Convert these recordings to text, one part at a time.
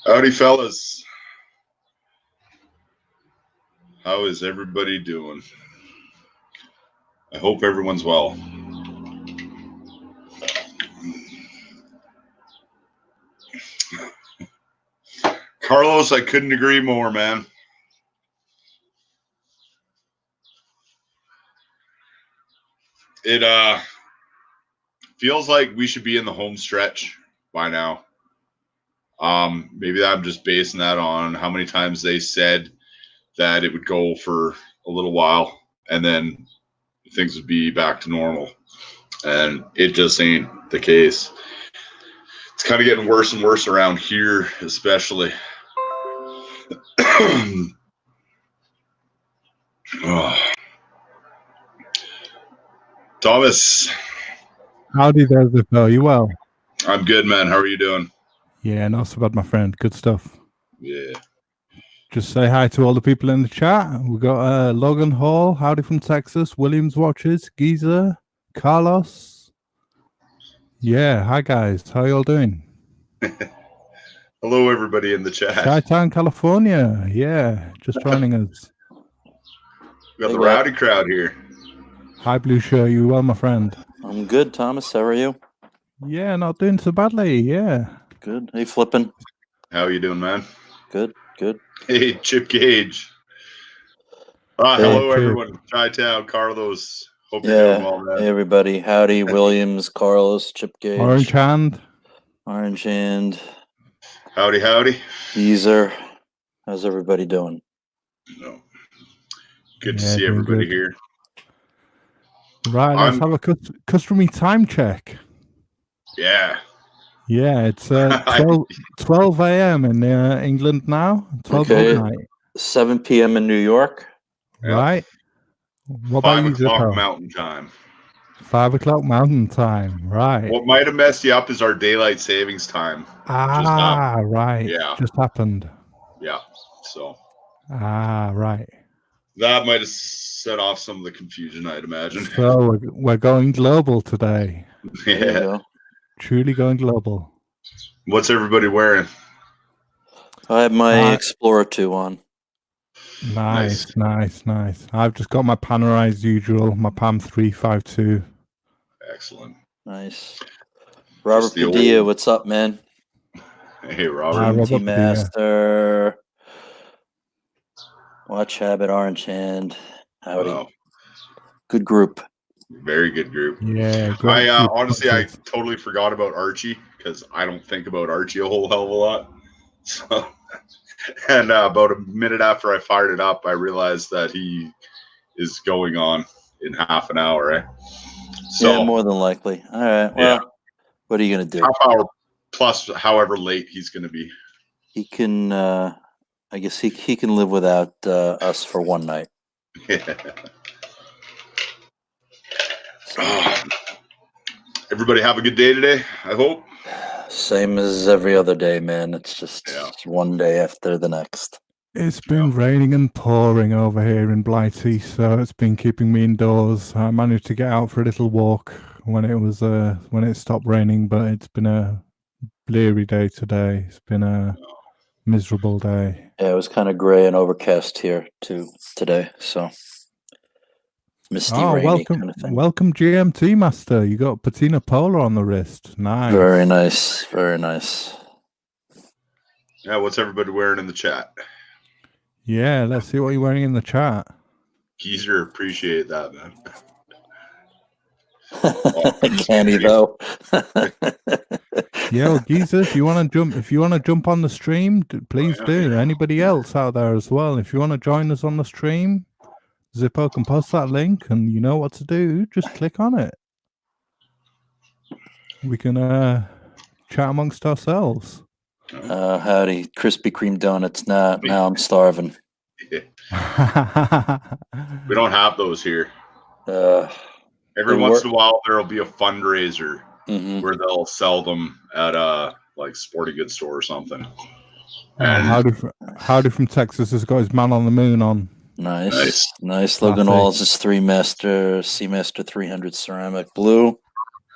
Howdy, fellas. How is everybody doing? I hope everyone's well. Carlos, I couldn't agree more, man. It feels like we should be in the home stretch by now. Maybe I'm just basing that on how many times they said that it would go for a little while and then things would be back to normal. And it just ain't the case. It's kind of getting worse and worse around here, especially. Oh. Thomas. Howdy there, Zippo. You well? I'm good, man. How are you doing? Yeah, not so bad, my friend. Good stuff. Yeah. Just say hi to all the people in the chat. We got Logan Hall, howdy from Texas, Williams Watches, Geezer, Carlos. Yeah, hi guys. How y'all doing? Hello, everybody in the chat. Chi-Town, California. Yeah, just joining us. We got the rowdy crowd here. Hi, Blue Show. You well, my friend? I'm good, Thomas. How are you? Yeah, not doing so badly. Yeah. Good. Hey, Flippin'. How are you doing, man? Good, good. Hey, Chip Gage. Hello, everyone. Chi-Town, Carlos. Hope you're doing well, man. Hey, everybody. Howdy, Williams, Carlos, Chip Gage. Orange Hand. Orange Hand. Howdy, howdy. Geezer. How's everybody doing? No. Good to see everybody here. Right, let's have a customary time check. Yeah. Yeah, it's 12 a.m. in England now. 12 midnight. 7 p.m. in New York. Right. What 5 about you, o'clock Zippo? Mountain Time. 5 o'clock Mountain Time. Right. What might have messed you up is our daylight savings time. Right. Yeah. Just happened. Yeah. So. Right. That might have set off some of the confusion, I'd imagine. So we're going global today. Yeah. Truly going global. What's everybody wearing? I have my Explorer 2 on. Nice. I've just got my Panerai as usual, my PAM 352. Excellent. Nice. Robert Padilla, what's up, man? Hey, Robert. Team Master. Watch Habit, Orange Hand. Howdy. Wow. Good group. Very good group. Yeah. Honestly, I totally forgot about Archie because I don't think about Archie a whole hell of a lot. So, and about a minute after I fired it up, I realized that he is going on in half an hour. Eh? So, yeah, more than likely. All right. Well, what are you going to do? Half hour plus however late he's going to be. He can, I guess he can live without us for one night. Yeah. Everybody have a good day today, I hope. Same as every other day, man. It's just one day after the next. It's been raining and pouring over here in Blighty, so it's been keeping me indoors. I managed to get out for a little walk when it stopped raining, but it's been a bleary day today. It's been a miserable day. Yeah, it was kind of gray and overcast here too today, so misty, rainy welcome, kind of thing. Welcome, GMT Master. You got patina polar on the wrist. Nice. Very nice. Very nice. Yeah, what's everybody wearing in the chat? Yeah, let's see what you're wearing in the chat. Geezer, appreciate that, man. Can he though? Yeah, well, Geezer, if you want to jump on the stream, please do. Anybody else out there as well? If you want to join us on the stream, Zippo can post that link, and you know what to do. Just click on it. We can chat amongst ourselves. Howdy, Krispy Kreme donuts. Now I'm starving. Yeah. We don't have those here. Every once in a while, there'll be a fundraiser where they'll sell them at a sporting goods store or something. Howdy from Texas has got his man on the moon on. Nice. Logan Walls is 3 Master, Seamaster 300 ceramic blue.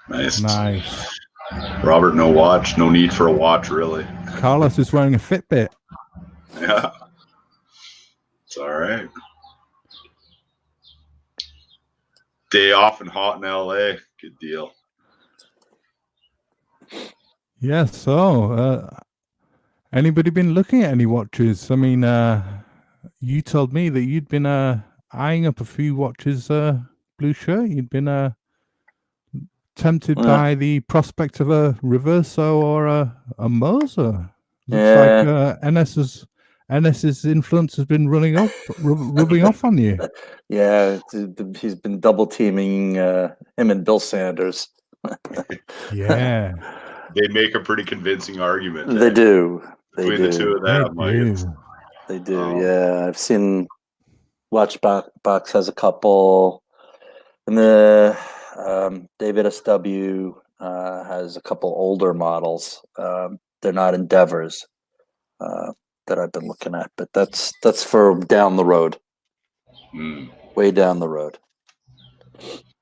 Nice. Robert, no watch. No need for a watch, really. Carlos is wearing a Fitbit. Yeah. It's all right. Day off and hot in LA. Good deal. Yeah, so anybody been looking at any watches? I mean, you told me that you'd been eyeing up a few watches, Blue Shirt. You'd been tempted by the prospect of a Reverso or a Moser. Looks like NS's influence has been rubbing off on you. Yeah, he's been double teaming him and Bill Sanders. Yeah, They make a pretty convincing argument. They do. They Between do. the two of them, They do. Yeah, I've seen Watchbox has a couple, and the David SW has a couple older models. They're not Endeavors that I've been looking at, but that's for down the road, way down the road,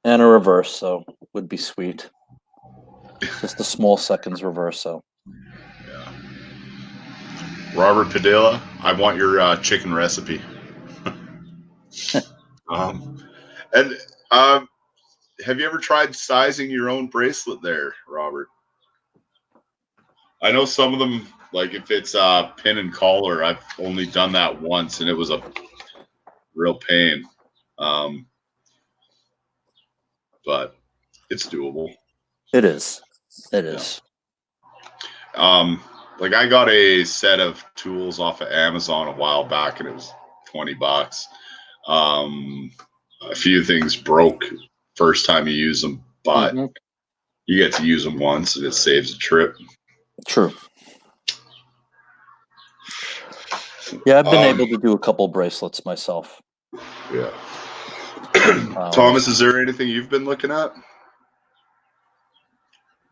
and a Reverso would be sweet. Just a small seconds Reverso. Yeah. Robert Padilla, I want your chicken recipe. And have you ever tried sizing your own bracelet there, Robert? I know some of them, like if it's pin and collar, I've only done that once, and it was a real pain. But it's doable. It is. It is. Like I got a set of tools off of Amazon a while back, and it was $20. A few things broke first time you use them, but you get to use them once, and it saves a trip. True. Yeah, I've been able to do a couple bracelets myself. Yeah. Thomas, is there anything you've been looking at?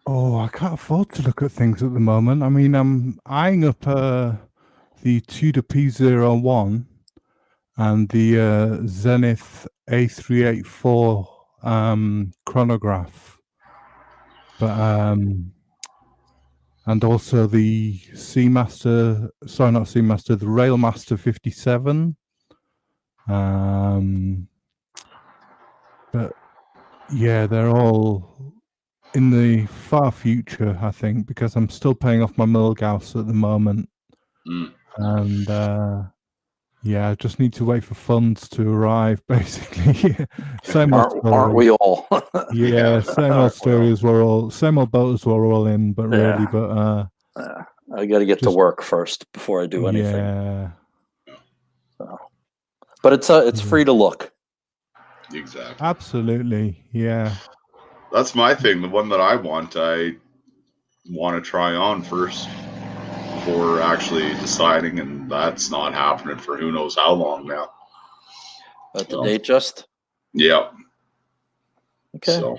Oh, I can't afford to look at things at the moment. I mean, I'm eyeing up the Tudor P01 and the Zenith A384 chronograph, but and also the Seamaster, sorry, not Seamaster, the Railmaster 57. But yeah, they're all in the far future, I think, because I'm still paying off my Milgauss at the moment. And yeah, I just need to wait for funds to arrive, basically. Same old story. Aren't we all? Yeah, same old story as same old boat as we're all in, but really, but I got to get to work first before I do anything. Yeah. So. But it's free to look. Exactly. Absolutely, yeah. That's my thing. The one that I want to try on first before actually deciding, and that's not happening for who knows how long now. But the date just? Yeah. Okay. So.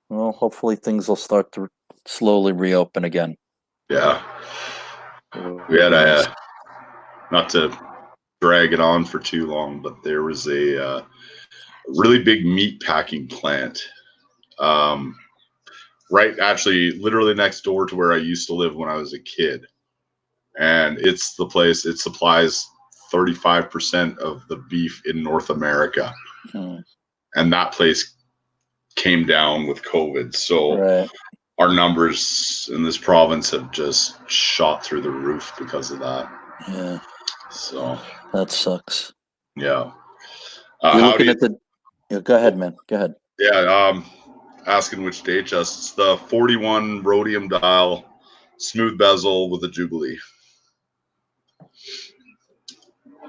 Well, hopefully things will start to slowly reopen again. Yeah. We had not to drag it on for too long, but there was a really big meat packing plant. Right, actually, literally next door to where I used to live when I was a kid. And it's the place, it supplies 35% of the beef in North America. And that place came down with COVID. So our numbers in this province have just shot through the roof because of that. Yeah. So that sucks. Yeah. You're looking at the. Yeah, go ahead, man. Go ahead. Yeah. Asking which date just. It's the 41 rhodium dial, smooth bezel with a jubilee.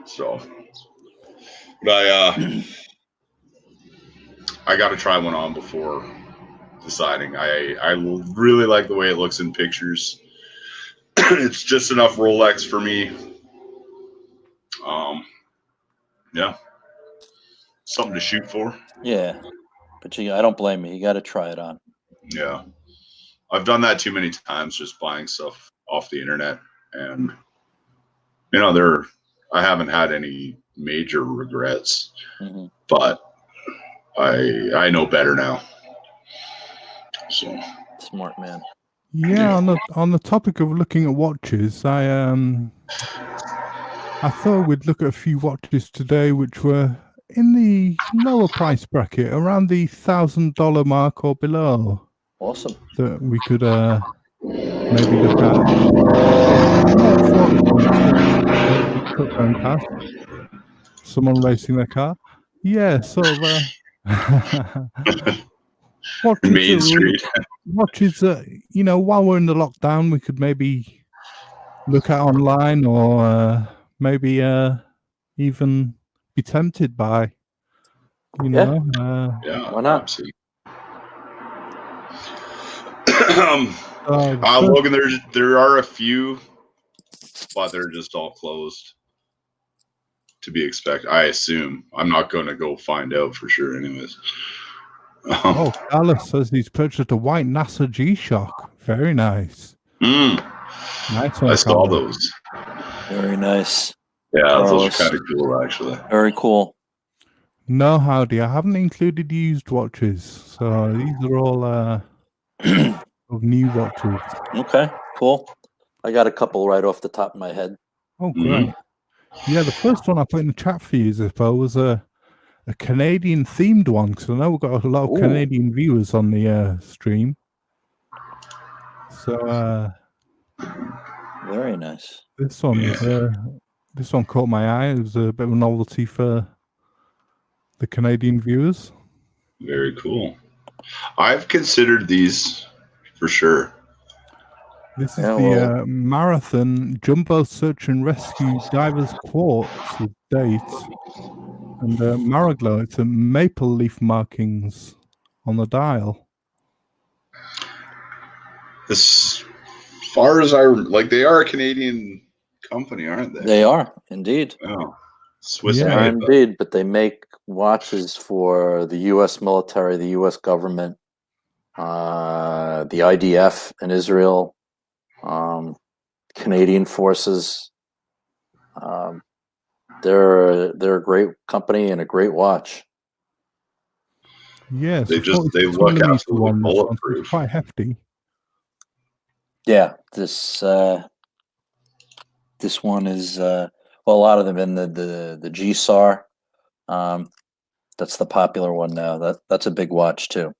So, but I got to try one on before deciding. I really like the way it looks in pictures. It's just enough Rolex for me. Yeah, something to shoot for. Yeah, but I don't blame you. You got to try it on. Yeah, I've done that too many times, just buying stuff off the internet, and I haven't had any major regrets, but I know better now. So smart man. Yeah, on the topic of looking at watches, I thought we'd look at a few watches today which were in the lower price bracket, around the $1,000 mark or below, Awesome. that we could maybe look at. More affordable ones. The truck going past, someone racing their car. Yeah, sort of. Watches Main that Street. watches that while we're in the lockdown, we could maybe look at online, or maybe even be tempted by. Yeah. Yeah, Why not? absolutely. So Logan, there are a few, but they're just all closed. To be expected, I assume. I'm not going to go find out for sure, anyways. oh, Carlos says he's purchased a white NASA G-Shock. Very nice. Nice one, I saw Carlos. those. Very nice. Yeah, Carlos. those are kind of cool, actually. Very cool. No, howdy. I haven't included used watches, so these are all of new watches. Okay, cool. I got a couple right off the top of my head. Oh, great. Yeah, the first one I put in the chat for you, Zippo, was a Canadian themed one, because I know we've got a lot of Canadian viewers on the stream. So very nice. This one was this one caught my eye. It was a bit of a novelty for the Canadian viewers. Very cool. I've considered these for sure. This is the Marathon Jumbo Search and Rescue Divers Quartz with dates. And Maraglow, it's a maple leaf markings on the dial. As far as they are a Canadian company, aren't they? They are, indeed. Oh, Swiss made. made. Indeed, but they make watches for the U.S. military, the U.S. government, the IDF in Israel, Canadian forces. They're a great company and a great watch. Yes, they look absolutely bulletproof. Quite hefty. Yeah, this one is a lot of them in the GSAR. That's the popular one now. That's a big watch too,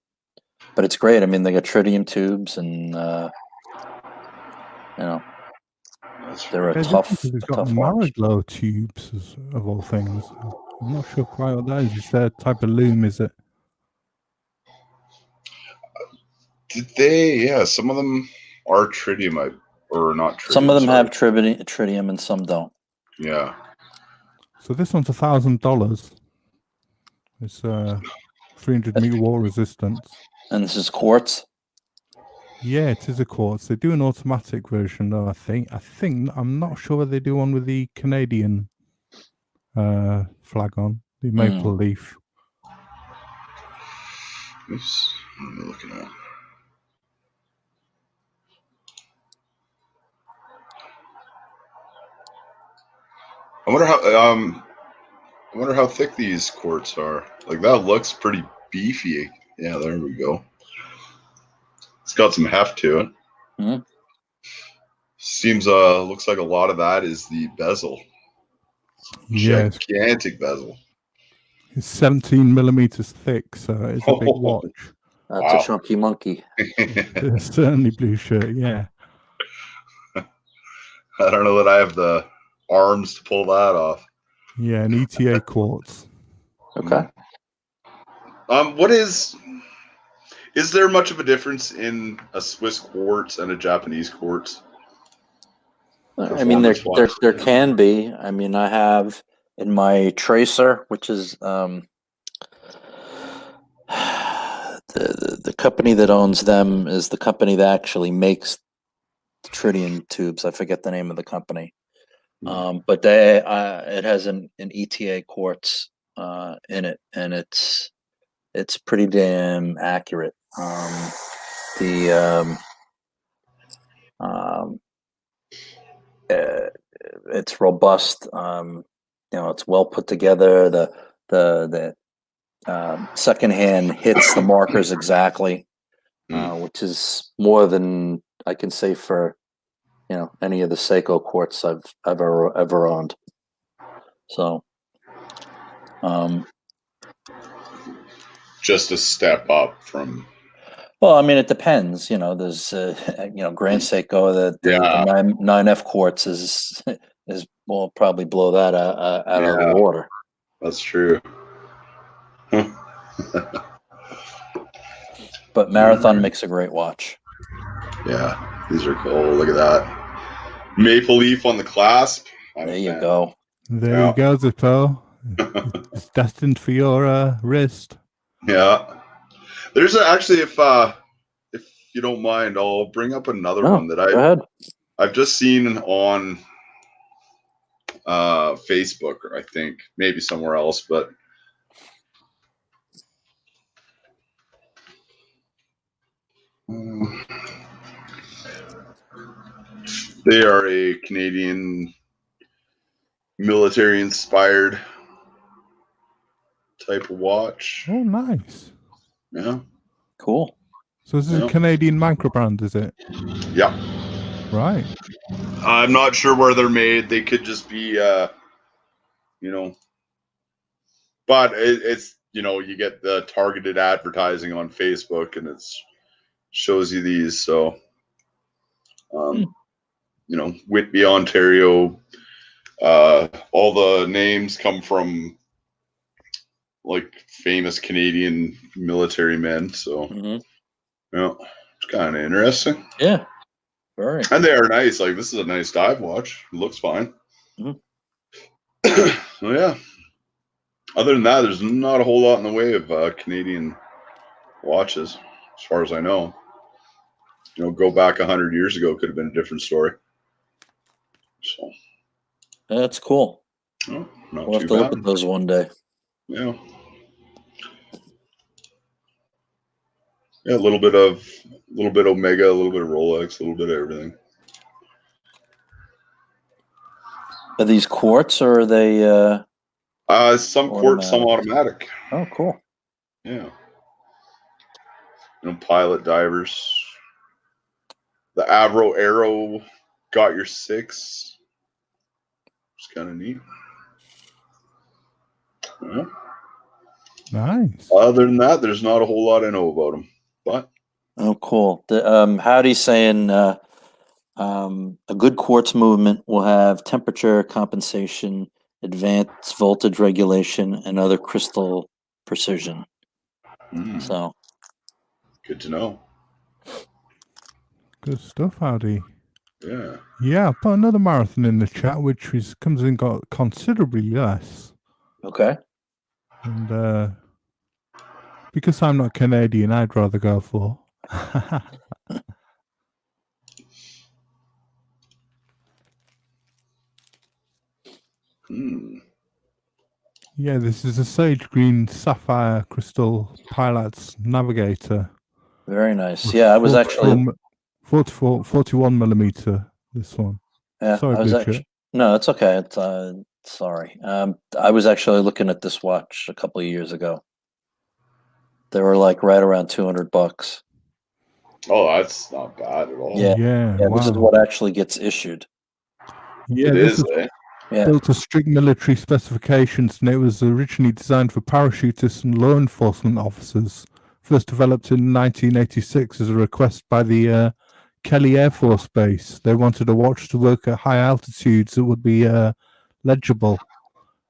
but it's great. I mean, they got tritium tubes, and they're a tough. They've got Maraglow tubes of all things. I'm not sure quite what that is. Is that a type of loom? Is it? Did they? Yeah, some of them are tritium, or not tritium. Some of them have tritium, and some don't. Yeah. So this one's $1,000. It's 300-meter wall resistance. And this is quartz. Yeah, it is a quartz. They do an automatic version, though. I think I'm not sure whether they do one with the Canadian flag on, the maple leaf. Oops, what am I looking at? I wonder how thick these quartz are. Like, that looks pretty beefy. Yeah, there we go. It's got some heft to it. Mm-hmm. Seems looks like a lot of that is the bezel. Yes. Gigantic bezel. It's 17 millimeters thick, so it's a big watch. That's a chunky monkey. It's certainly blue shirt, yeah. I don't know that I have the arms to pull that off. Yeah, an ETA quartz. Okay. What is there much of a difference in a Swiss quartz and a Japanese quartz? I mean, there can be. I mean, I have in my tracer, which is the company that owns them is the company that actually makes the tritium tubes. I forget the name of the company, but it has an ETA quartz in it, and it's pretty damn accurate. It's robust. It's well put together. The second hand hits the markers exactly. which is more than I can say for any of the Seiko quartz I've ever owned. So, just a step up from. Well, I mean, it depends. There's Grand Seiko. The 9F quartz is will probably blow that out of the water. That's true. But Marathon makes a great watch. Yeah, these are cool. Look at that maple leaf on the clasp. There you go. There you go, Zippo. It's destined for your wrist. Yeah. There's actually, if you don't mind, I'll bring up another one that I've just seen on Facebook, or I think maybe somewhere else, but they are a Canadian military-inspired type of watch. Oh, nice. Yeah. Cool. So this is a Canadian micro brand, is it? Yeah. Right. I'm not sure where they're made. They could just be, but it's, you get the targeted advertising on Facebook and it shows you these. So, Whitby, Ontario, all the names come from like famous Canadian military men. So, it's kind of interesting. Yeah. Very. And they are nice. Like, this is a nice dive watch. It looks fine. So, yeah. Other than that, there's not a whole lot in the way of Canadian watches, as far as I know. Go back 100 years ago, could have been a different story. So that's cool. Oh, we'll have to look at those one day. Yeah. Yeah, a little bit of Omega, a little bit of Rolex, a little bit of everything. Are these quartz or are they? Some quartz, some automatic. Oh, cool. Yeah. Pilot divers. The Avro Arrow got your 6. It's kind of neat. Yeah. Nice. Other than that, there's not a whole lot I know about them. But oh, cool. Howdy's saying a good quartz movement will have temperature compensation, advanced voltage regulation, and other crystal precision. So good to know. Good stuff, Howdy. Yeah. Yeah, I put another marathon in the chat, which comes in got considerably less. Okay. And because I'm not Canadian, I'd rather go for. Yeah, this is a sage green sapphire crystal Pilates Navigator. Very nice. Yeah, I was actually 41 millimeter. This one. Yeah, sorry, I was actually. No, it's okay. It's sorry. I was actually looking at this watch a couple of years ago. They were like right around $200. Oh, that's not bad at all. Yeah. Wow. This is what actually gets issued. Yeah, this is built to strict military specifications, and it was originally designed for parachutists and law enforcement officers. First developed in 1986 as a request by the Kelly Air Force Base. They wanted a watch to work at high altitudes that would be legible.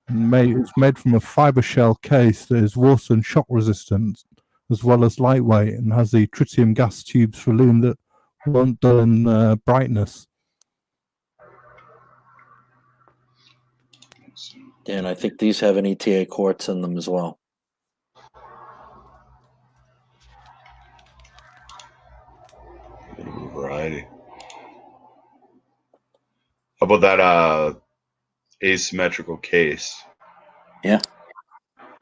It's made from a fiber shell case that is water and shock resistant, as well as lightweight, and has the tritium gas tubes for lume that won't dull brightness. Yeah, and I think these have an ETA quartz in them as well. Variety. How about that asymmetrical case? Yeah.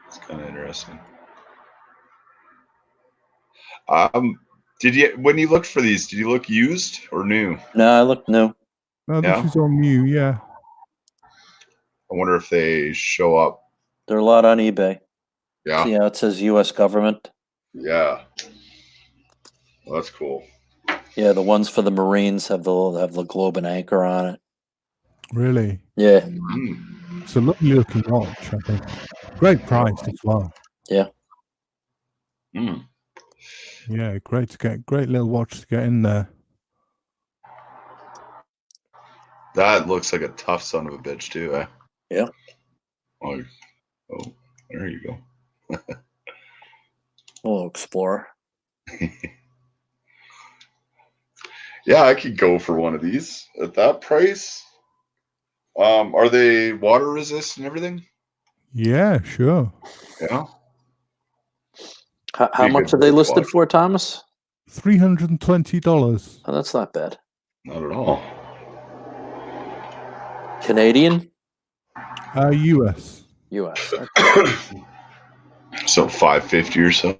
It's kind of interesting. When you looked for these, did you look used or new? No, I looked new. No, this is all new, yeah. I wonder if they show up. There are a lot on eBay. Yeah. See how it says U.S. government? Yeah. Well, that's cool. Yeah, the ones for the Marines have the globe and anchor on it. Really? Yeah. Mm. It's a lovely looking watch, I think. Great price as well. Yeah. Mm. Yeah, great little watch to get in there. That looks like a tough son of a bitch too, eh? Yeah. Oh, there you go. Little Explorer. Yeah, I could go for one of these at that price. Are they water resistant and everything? Yeah, sure. Yeah. How much are they listed for, Thomas? $320. Oh, that's not bad. Not at all. Canadian? US. US. So $550 or so.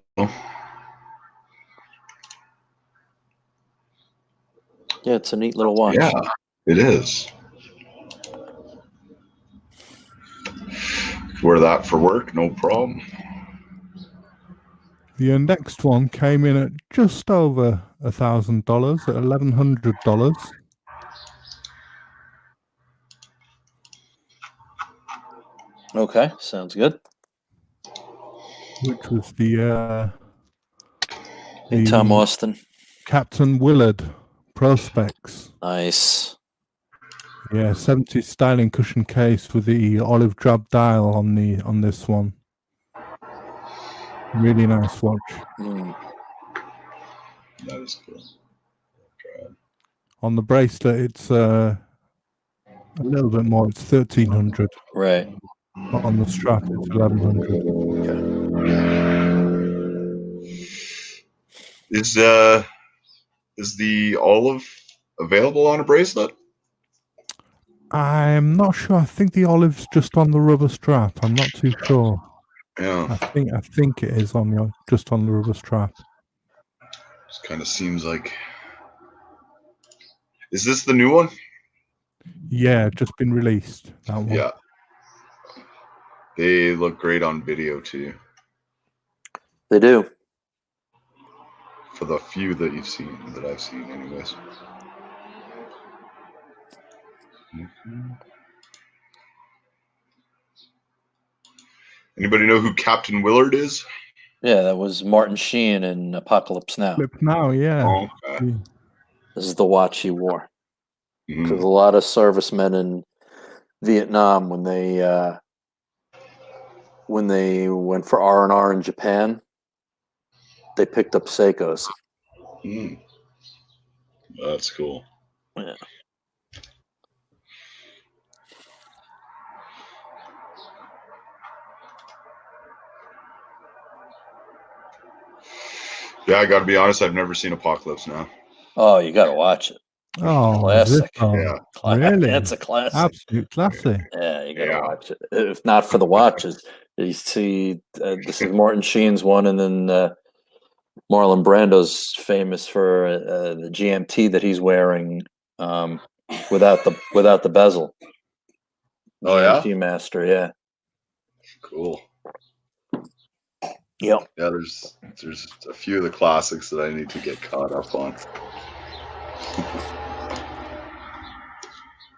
Yeah, it's a neat little watch. Yeah, it is. Wear that for work, no problem. The next one came in at just over $1,000 at $1,100. Okay, sounds good. Which was the Tom Austin. Captain Willard Prospex. Nice. Yeah, 70s styling cushion case with the olive drab dial on this one. Really nice watch. Mm. That is cool. On the bracelet, it's a little bit more. It's 1,300. Right. But on the strap, it's 1,100. Is the olive available on a bracelet? I'm not sure. I think the olive's just on the rubber strap. I'm not too sure. Yeah. I think it is just on the rubber strap. Just kind of seems like. Is this the new one? Yeah, just been released. That one. Yeah. They look great on video too. They do. For the few that I've seen, anyways. Mm-hmm. Anybody know who Captain Willard is? Yeah, that was Martin Sheen in Apocalypse Now. Yeah. Oh, okay. This is the watch he wore. Because Mm-hmm. a lot of servicemen in Vietnam, when they went for R&R in Japan, they picked up Seikos. Mm. That's cool. Yeah. Yeah, I got to be honest. I've never seen Apocalypse Now. Oh, you got to watch it. Oh, classic. Yeah. Really? It's a classic. Absolute classic. Yeah, you got to watch it. If not for the watches, you see, this is Martin Sheen's one, and then Marlon Brando's famous for the GMT that he's wearing without the bezel. Oh, GMT yeah? Master, yeah. Cool. Yep. Yeah, there's a few of the classics that I need to get caught up on.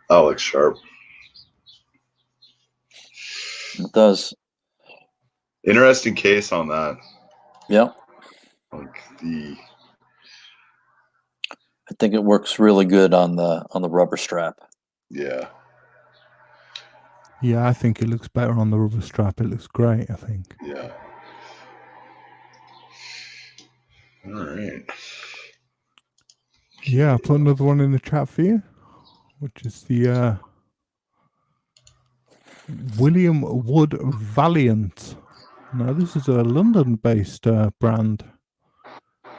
That looks sharp. It does. Interesting case on that. Yep. Like I think it works really good on the rubber strap. Yeah. Yeah, I think it looks better on the rubber strap. It looks great, I think. Yeah. All right. Yeah, I'll put another one in the chat for you, which is the William Wood Valiant. Now, this is a London-based brand,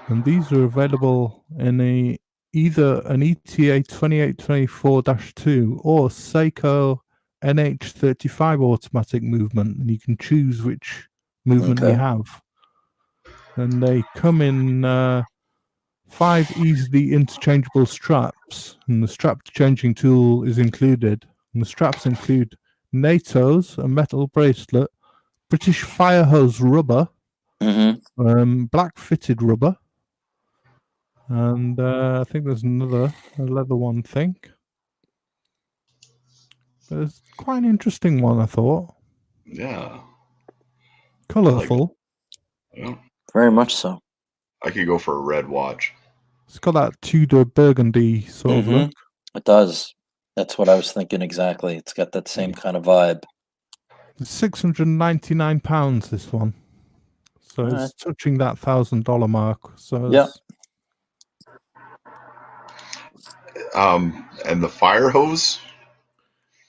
and these are available in either an ETA 2824-2 or Seiko NH35 automatic movement, and you can choose which movement you have. And they come in 5 easily interchangeable straps, and the strap changing tool is included. And the straps include NATO's, a metal bracelet, British fire hose rubber, black fitted rubber, And I think there's a leather one thing. But it's quite an interesting one, I thought. Yeah. Colourful. Yeah. Very much so. I could go for a red watch. It's got that Tudor burgundy sort of look. It does. That's what I was thinking exactly. It's got that same kind of vibe. It's £699, this one. So All it's touching that $1,000 mark. So yeah. And the fire hose?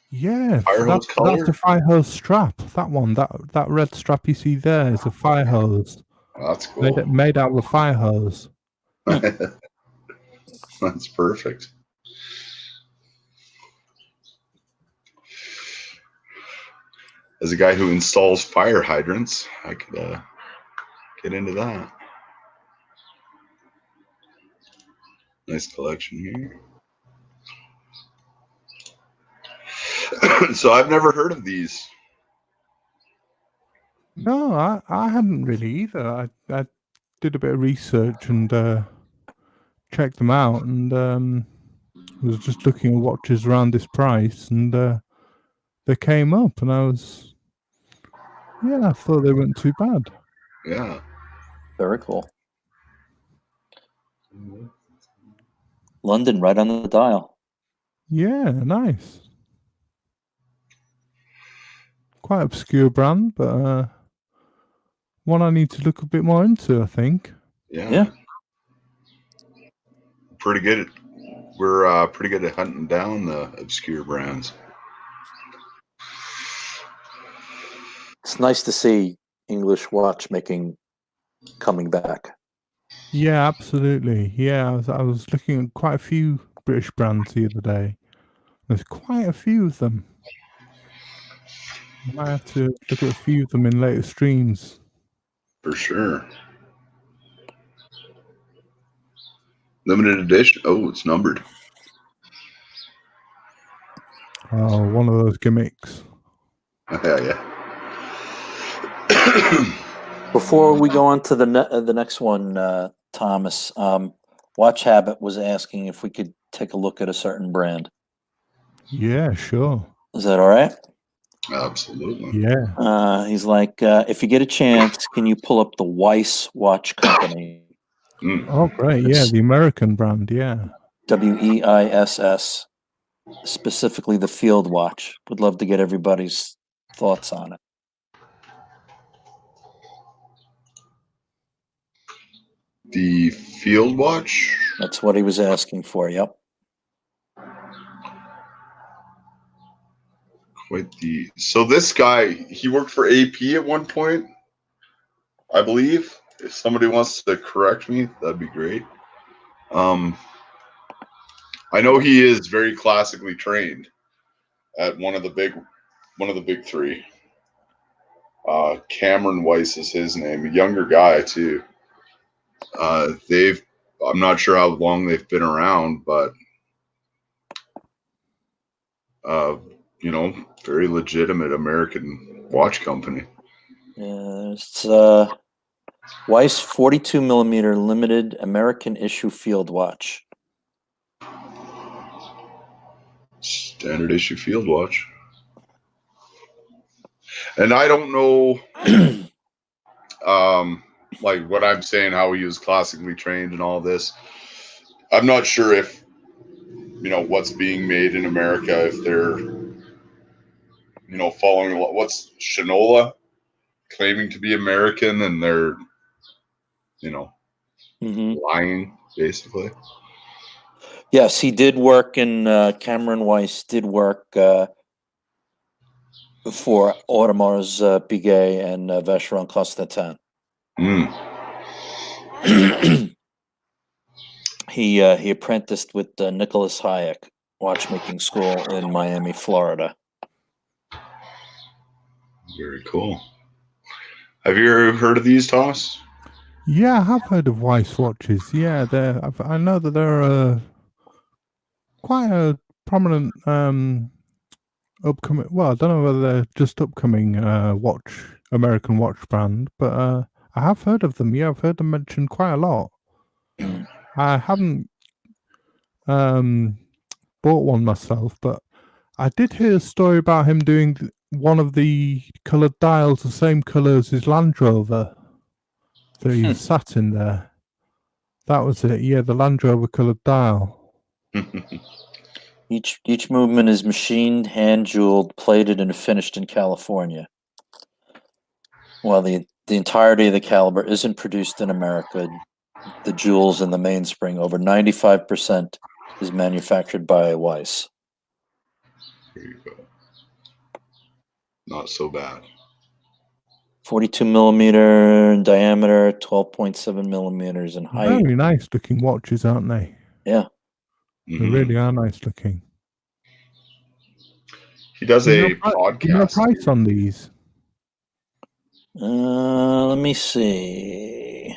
Yeah, fire hose color? that's a fire hose strap. That one, that red strap you see there is a fire hose. Oh, that's cool. Made out of a fire hose. That's perfect. As a guy who installs fire hydrants, I could get into that. Nice collection here. So I've never heard of these. No, I hadn't really either. I did a bit of research and checked them out, and was just looking at watches around this price, and they came up, and I thought they weren't too bad. Yeah. Very cool. London, right on the dial. Yeah, nice. Quite obscure brand, but one I need to look a bit more into, I think. Yeah. Pretty good. We're pretty good at hunting down the obscure brands. It's nice to see English watchmaking coming back. Yeah, absolutely. Yeah, I was looking at quite a few British brands the other day. There's quite a few of them. I might have to look at a few of them in later streams. For sure. Limited edition. Oh, it's numbered. Oh, one of those gimmicks. Yeah. Before we go on to the next one, Thomas, Watch Habit was asking if we could take a look at a certain brand. Yeah, sure. Is that all right? Absolutely. Yeah. He's like, if you get a chance, can you pull up the Weiss Watch Company? Oh, great. Yeah, the American brand. Yeah. WEISS, specifically the Field Watch. Would love to get everybody's thoughts on it. The Field Watch? That's what he was asking for, yep. So this guy, he worked for AP at one point, I believe. If somebody wants to correct me, that'd be great. I know he is very classically trained at one of the big three. Cameron Weiss is his name, a younger guy too. I'm not sure how long they've been around, but very legitimate American watch company. It's Weiss 42 millimeter limited American issue field watch. Standard issue field watch. And I don't know, like what I'm saying, how he was classically trained and all this. I'm not sure if, what's being made in America, if they're, following what's Shinola claiming to be American and they're, lying, basically. Yes, he did work in, Cameron Weiss did work for Audemars Piguet and Vacheron Constantin. He apprenticed with Nicholas Hayek watchmaking school in Miami, Florida. Very cool. Have you ever heard of these, Thomas? Yeah, I have heard of Weiss watches. Yeah, I know that they're quite a prominent upcoming. Well, I don't know whether they're just upcoming American watch brand, but I have heard of them. Yeah, I've heard them mentioned quite a lot. I haven't bought one myself, but I did hear a story about him doing one of the coloured dials the same colour as his Land Rover that he sat in there. That was it. Yeah, the Land Rover coloured dial. Each movement is machined, hand jeweled, plated, and finished in California. While the entirety of the caliber isn't produced in America, the jewels and the mainspring, over 95% is manufactured by Weiss. There you go. Not so bad. 42 millimeter in diameter, 12.7 millimeters in height. Very nice looking watches, aren't they? Yeah. They really are nice looking. He does a podcast. Do you know price on these? Let me see.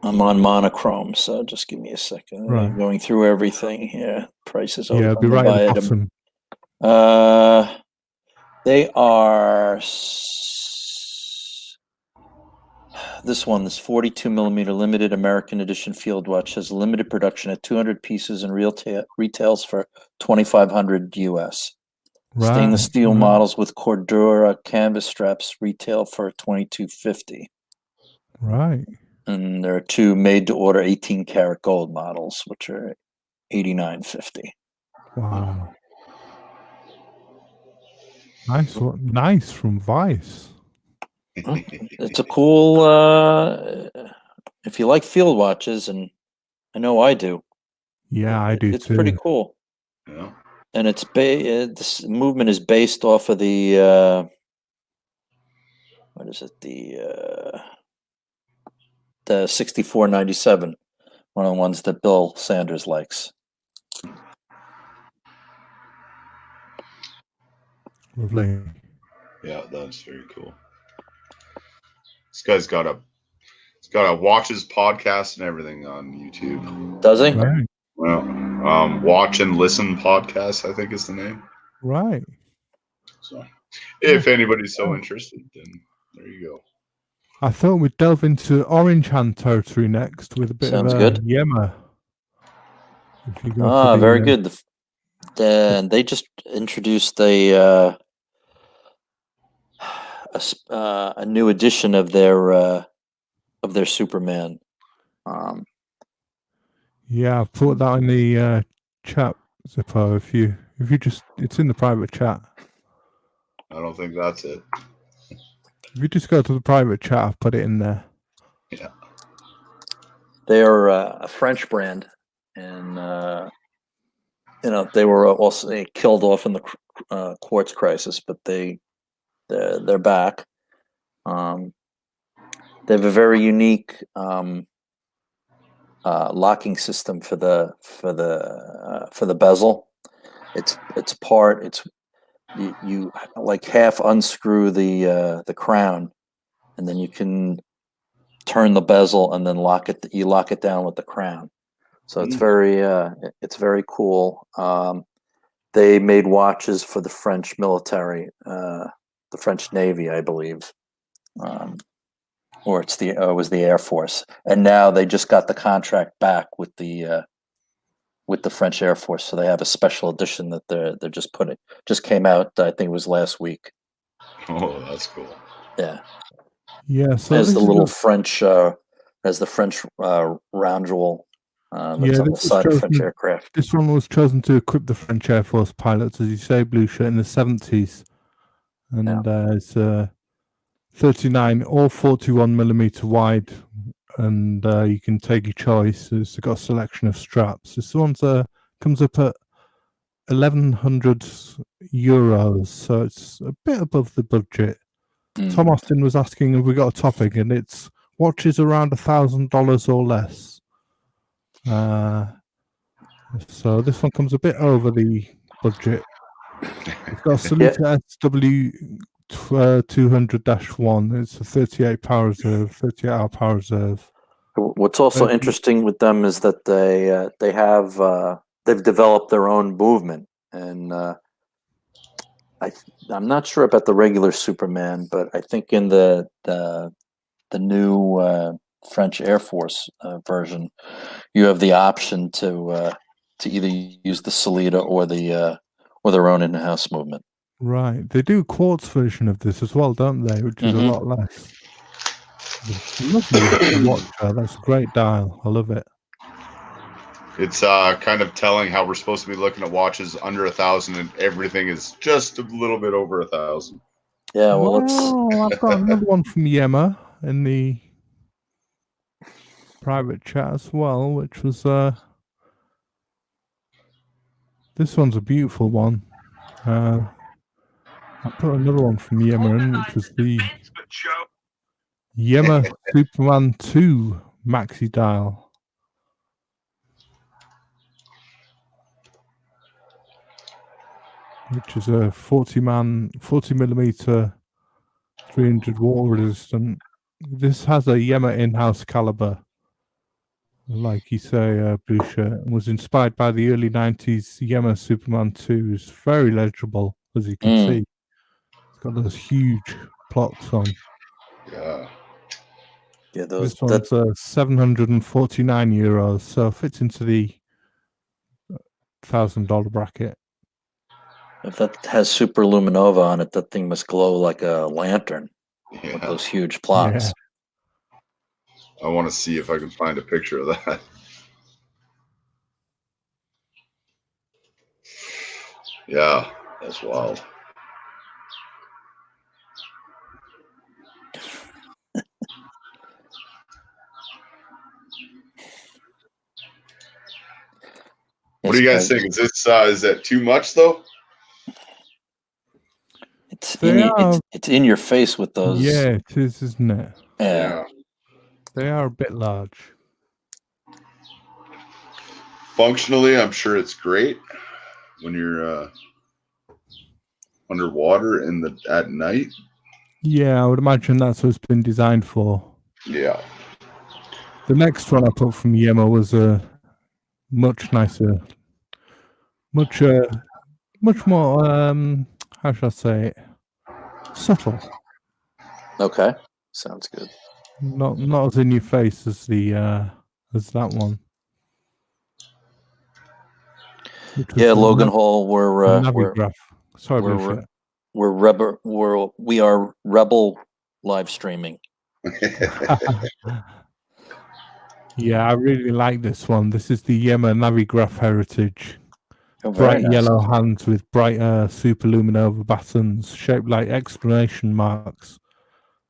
I'm on monochrome, so just give me a second. Right. I'm going through everything here. Prices over. Yeah, it'll be right at the bottom. They are. This one, this 42 millimeter limited American edition field watch, has limited production at 200 pieces and retails for $2,500 US. Right, Stainless steel models with Cordura canvas straps retail for $2,250. Right. And there are two made-to-order 18-karat gold models, which are $89.50. Wow. Nice from Weiss. It's a cool. If you like field watches, and I know I do. Yeah, I do it's too. Pretty cool. Yeah. And it's this movement is based off of the what is it, the 6497, one of the ones that Bill Sanders likes. Lovely. Yeah, that's very cool. This guy's got a watches podcast and everything on YouTube. Does he? Right. Well, Watch and Listen podcast, I think is the name. Right. So, if anybody's so interested, then there you go. I thought we'd delve into Orange Hand territory next with a bit Sounds of good. Yema. If you go Very good. And they just introduced a new edition of their Superman. Yeah, I've put that in the chat, Zippo. If you just, it's in the private chat. I don't think that's it. If you just go to the private chat, I've put it in there. Yeah. They're a French brand, and they were also killed off in the quartz crisis, but they're back. They have a very unique locking system for the bezel. It's you like half unscrew the crown, and then you can turn the bezel and then lock it. You lock it down with the crown. So it's very cool. They made watches for the French military, the French Navy, I believe, or it was the Air Force. And now they just got the contract back with the French Air Force, so they have a special edition that they're just came out. I think it was last week. Oh, that's cool. Yeah. Yeah. So has the little French, has the French round jewel. That's on the side of French aircraft. This one was chosen to equip the French Air Force pilots, as you say, blue shirt in the 70s, and it's 39 or 41 millimeter wide, and you can take your choice. It's got a selection of straps. This one's comes up at €1,100, so it's a bit above the budget. Tom Austin was asking if we got a topic, and it's watches around $1,000 or less. So this one comes a bit over the budget. It's got a Salita SW 200-1. It's a 38-hour reserve, 38-hour power reserve. What's also interesting with them is that they've developed their own movement, and I'm not sure about the regular Superman, but I think in the new French Air Force version, you have the option to either use the Salida or their own in-house movement. Right. They do quartz version of this as well, don't they? Which is a lot less. It's a lovely looking watch. That's a great dial. I love it. It's kind of telling how we're supposed to be looking at watches under 1,000, and everything is just a little bit over 1,000. Yeah, well, I've got another one from Yema in the private chat as well, which was this one's a beautiful one. I put another one from Yema in, which was the Yema Superman 2 Maxi Dial. Which is a 40 millimeter, 300 water resistant. This has a Yema in-house caliber, like you say, Boucher. Was inspired by the early 90s Yema Superman 2. It's very legible, as you can see. It's got those huge plots on. Yeah. Yeah, this one's €749, so it fits into the $1,000 bracket. If that has super luminova on it, that thing must glow like a lantern with those huge plots. Yeah. I want to see if I can find a picture of that. Yeah, that's wild. What do you guys think? Is this is that too much though? It's in your face with those. Yeah, it is, isn't it? Yeah. They are a bit large. Functionally, I'm sure it's great when you're underwater at night. Yeah, I would imagine that's what it's been designed for. Yeah. The next one I put from Yema was a much nicer, much more, how should I say it? Subtle. Okay, sounds good. Not as in your face as as that one. Yeah, Logan Hall. We are Rebel live streaming. Yeah, I really like this one. This is the Yema Navigraph Heritage. Bright yellow hands with bright superluminova buttons shaped like exclamation marks.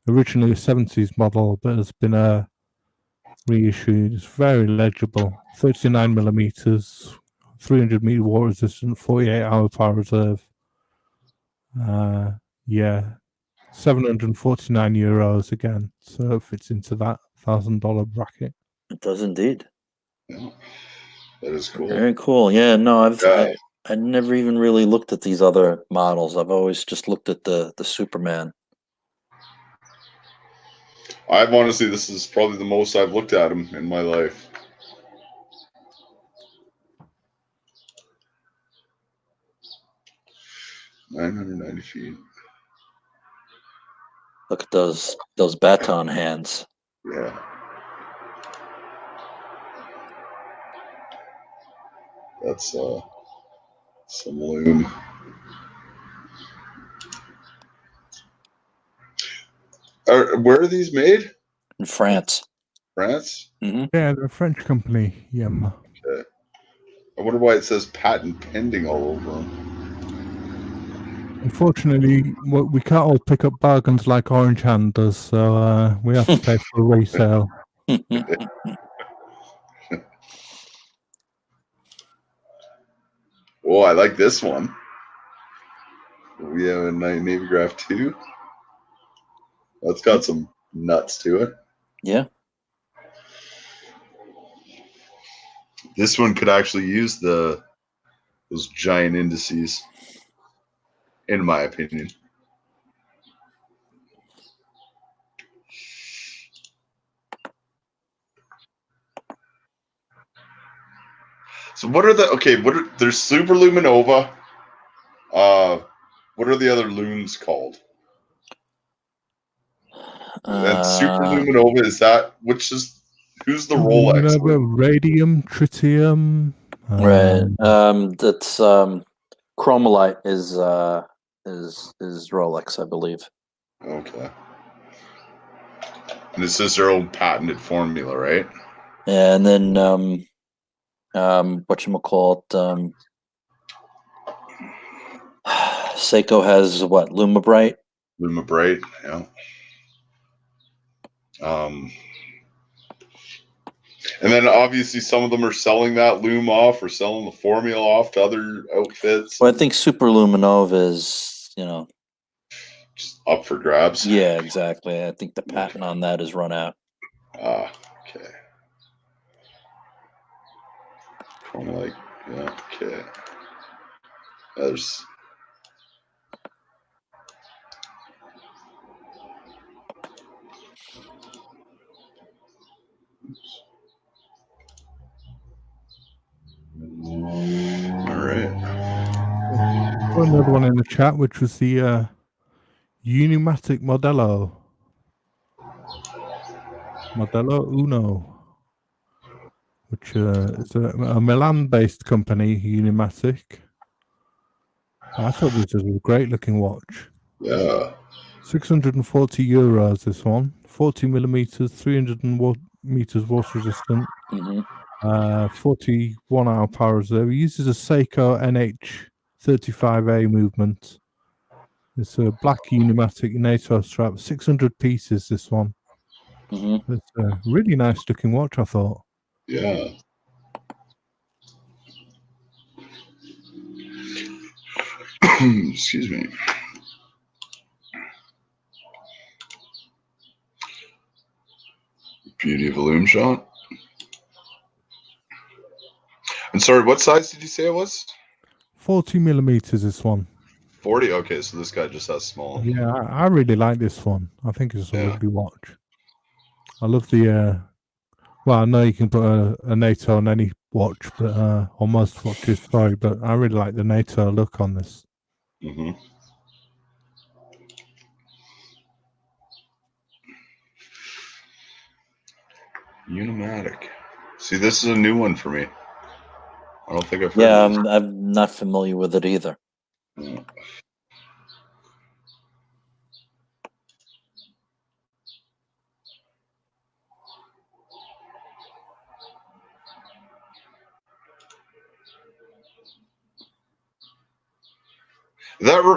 Originally a 70s model, but has been reissued. It's very legible. 39 millimeters, 300 meter water resistant, 48-hour power reserve. Yeah, €749 again. So it fits into that $1,000 bracket. It does indeed. Yeah. That is cool. Very cool. Yeah, no, I never even really looked at these other models. I've always just looked at the Superman. I've honestly, this is probably the most I've looked at him in my life. $990 feet. Look at those baton hands. Yeah. That's some loom. Where are these made? In France. France? Mm-hmm. Yeah, they're a French company. Yeah. Okay. I wonder why it says patent pending all over them. Unfortunately, we can't all pick up bargains like Orange Hand does, so we have to pay for a resale. Oh, I like this one. We have a Navigraph 2. That's got some nuts to it. Yeah. This one could actually use those giant indices, in my opinion. So what are there's Super Luminova. What are the other looms called? And Super Luminova, is that who's the Rolex? Luminova, radium, tritium. Right. That's Chromolite is Rolex, I believe. Okay. And this is their own patented formula, right? Yeah, and then whatchamacallit, Seiko has what, Lumabrite? Lumabrite, yeah. And then obviously some of them are selling that loom off or selling the formula off to other outfits. Well, I think Super Luminova is, just up for grabs. Yeah, exactly. I think the patent on that is run out. Okay. Chromolite, yeah, okay. There's all right. Got another one in the chat, which was the Unimatic Modelo Uno, which is a Milan-based company, Unimatic. I thought this was a great-looking watch. Yeah. 640 euros. This one, 40 millimeters, 300 meters water resistant. 41-hour power reserve. It uses a Seiko NH35A movement. It's a black Unimatic NATO strap, 600 pieces. This one. It's a really nice looking watch, I thought. Yeah. Excuse me. Beauty of a loom shot. And sorry, what size did you say it was? 40 millimeters. This one. 40. Okay, so this guy just has small. Yeah, I really like this one. I think it's a lovely watch. I love the. Well, I know you can put a NATO on any watch, but on most watches, sorry, but I really like the NATO look on this. Unimatic. See, this is a new one for me. I don't think I've heard Yeah, of this. I'm not familiar with it either. Yeah.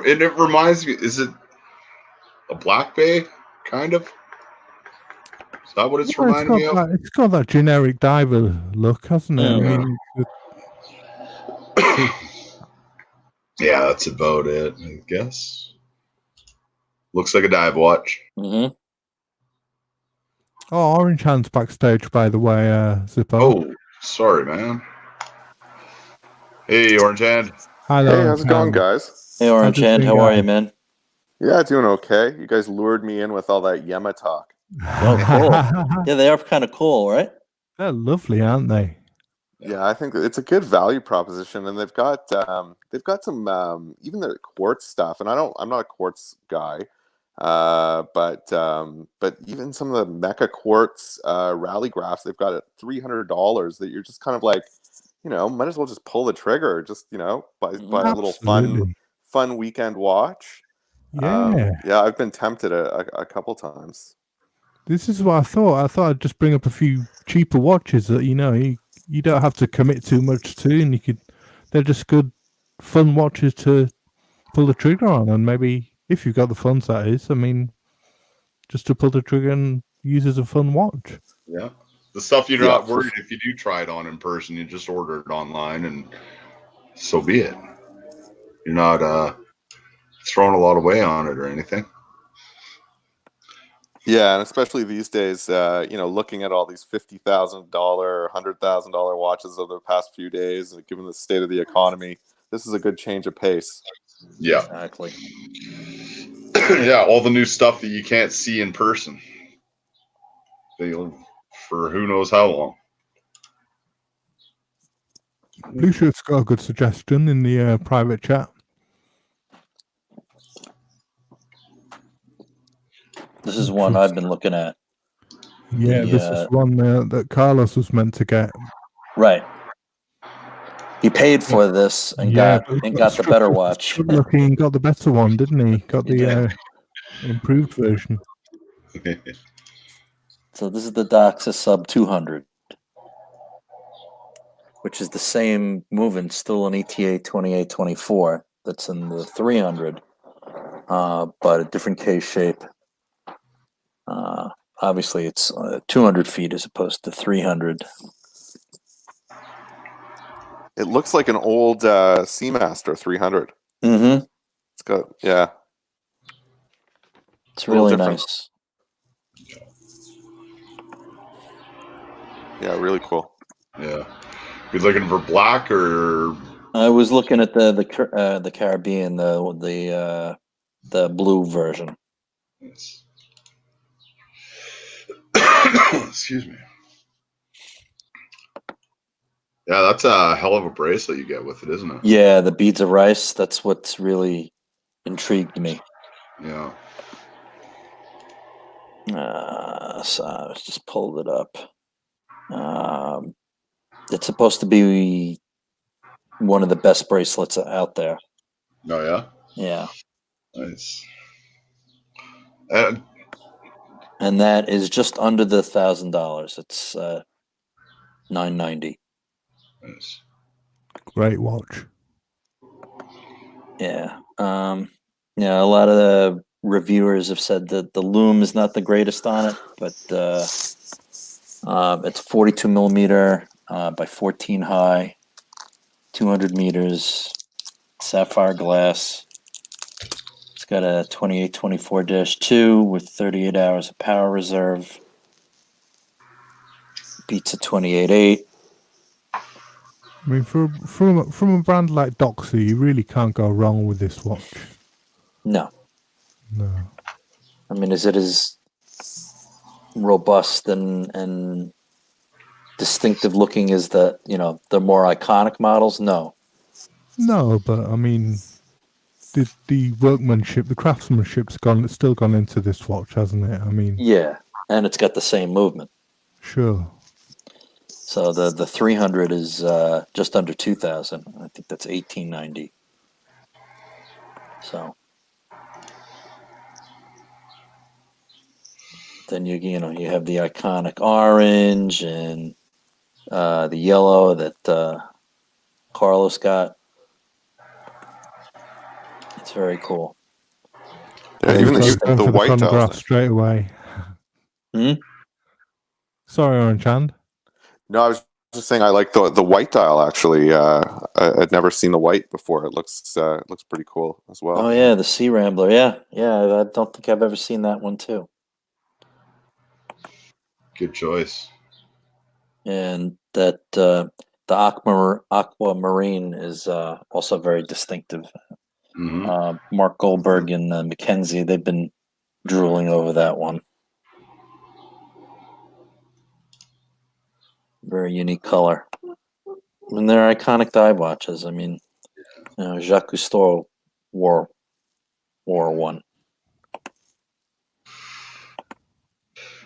It reminds me. Is it a Black Bay kind of? Is that what it's reminding me of? It's got that generic diver look, hasn't it? I mean, yeah, that's about it, I guess. Looks like a dive watch. Oh, Orange Hand's backstage, by the way, Zippo. Oh, sorry, man. Hey, Orange Hand. Hi, hey, how's it going, guys? Hey, Orange Hand, how are you, man? Yeah, doing okay. You guys lured me in with all that Yema talk. Oh, cool. Yeah, they are kind of cool, right? They're lovely, aren't they? Yeah, I think it's a good value proposition, and they've got some even the quartz stuff. And I'm not a quartz guy, but even some of the Mecha quartz rally graphs they've got at $300 that you're just kind of like, might as well just pull the trigger, just buy a little fun weekend watch. Yeah, I've been tempted a couple times. This is what I thought. I thought I'd just bring up a few cheaper watches that you don't have to commit too much to, and they're just good, fun watches to pull the trigger on, and maybe if you've got the funds, that is. I mean, just to pull the trigger and use as a fun watch. Yeah, the stuff you're not worried if you do try it on in person, you just order it online, and so be it. You're not throwing a lot away on it or anything. Yeah, and especially these days, looking at all these $50,000, $100,000 watches over the past few days, given the state of the economy, this is a good change of pace. Yeah, exactly. Yeah, all the new stuff that you can't see in person. For who knows how long. Blue Shirt's got a good suggestion in the private chat. This is one I've been looking at. Yeah, this is one that Carlos was meant to get. Right. He paid for this and got the better watch. Looking got the better one, didn't he? Got the improved version. So this is the Doxa Sub 200, which is the same movement, still an ETA 2824 that's in the 300, but a different case shape. Obviously, it's 200 feet as opposed to 300. It looks like an old Seamaster 300. Mm-hmm. It's got, yeah. It's really nice. Yeah, really cool. Yeah. You looking for black or? I was looking at the Caribbean, the blue version. Excuse me. Yeah, that's a hell of a bracelet you get with it, isn't it? Yeah, the beads of rice. That's what's really intrigued me. Yeah. So I just pulled it up. It's supposed to be one of the best bracelets out there. Oh yeah. Yeah. Nice. And that is just under the $1,000. It's $990. Nice. Great watch. Yeah. Yeah. A lot of the reviewers have said that the lume is not the greatest on it, but it's 42 millimeter by 14 high, 200 meters, sapphire glass. It's got a 2824-2 with 38 hours of power reserve. Beats a 28.8. I mean, from a brand like Doxa, you really can't go wrong with this watch. No. No. I mean, is it as robust and distinctive looking as the more iconic models? No. No, but I mean, the workmanship, the craftsmanship's still gone into this watch, hasn't it? I mean, yeah, and it's got the same movement. Sure. So the 300 is just under 2,000. I think that's 1890. So then you have the iconic orange and the yellow that Carlos got. It's very cool. Yeah, even the white phonograph straight away. Sorry, Orange Hand. No, I was just saying I like the white dial actually. I'd never seen the white before. It looks pretty cool as well. Oh yeah, the Sea Rambler. Yeah. I don't think I've ever seen that one too. Good choice. And that the aquamarine is also very distinctive. Mm-hmm. Mark Goldberg and Mackenzie, they've been drooling over that one. Very unique color. And they're iconic dive watches. I mean, Jacques Cousteau wore one.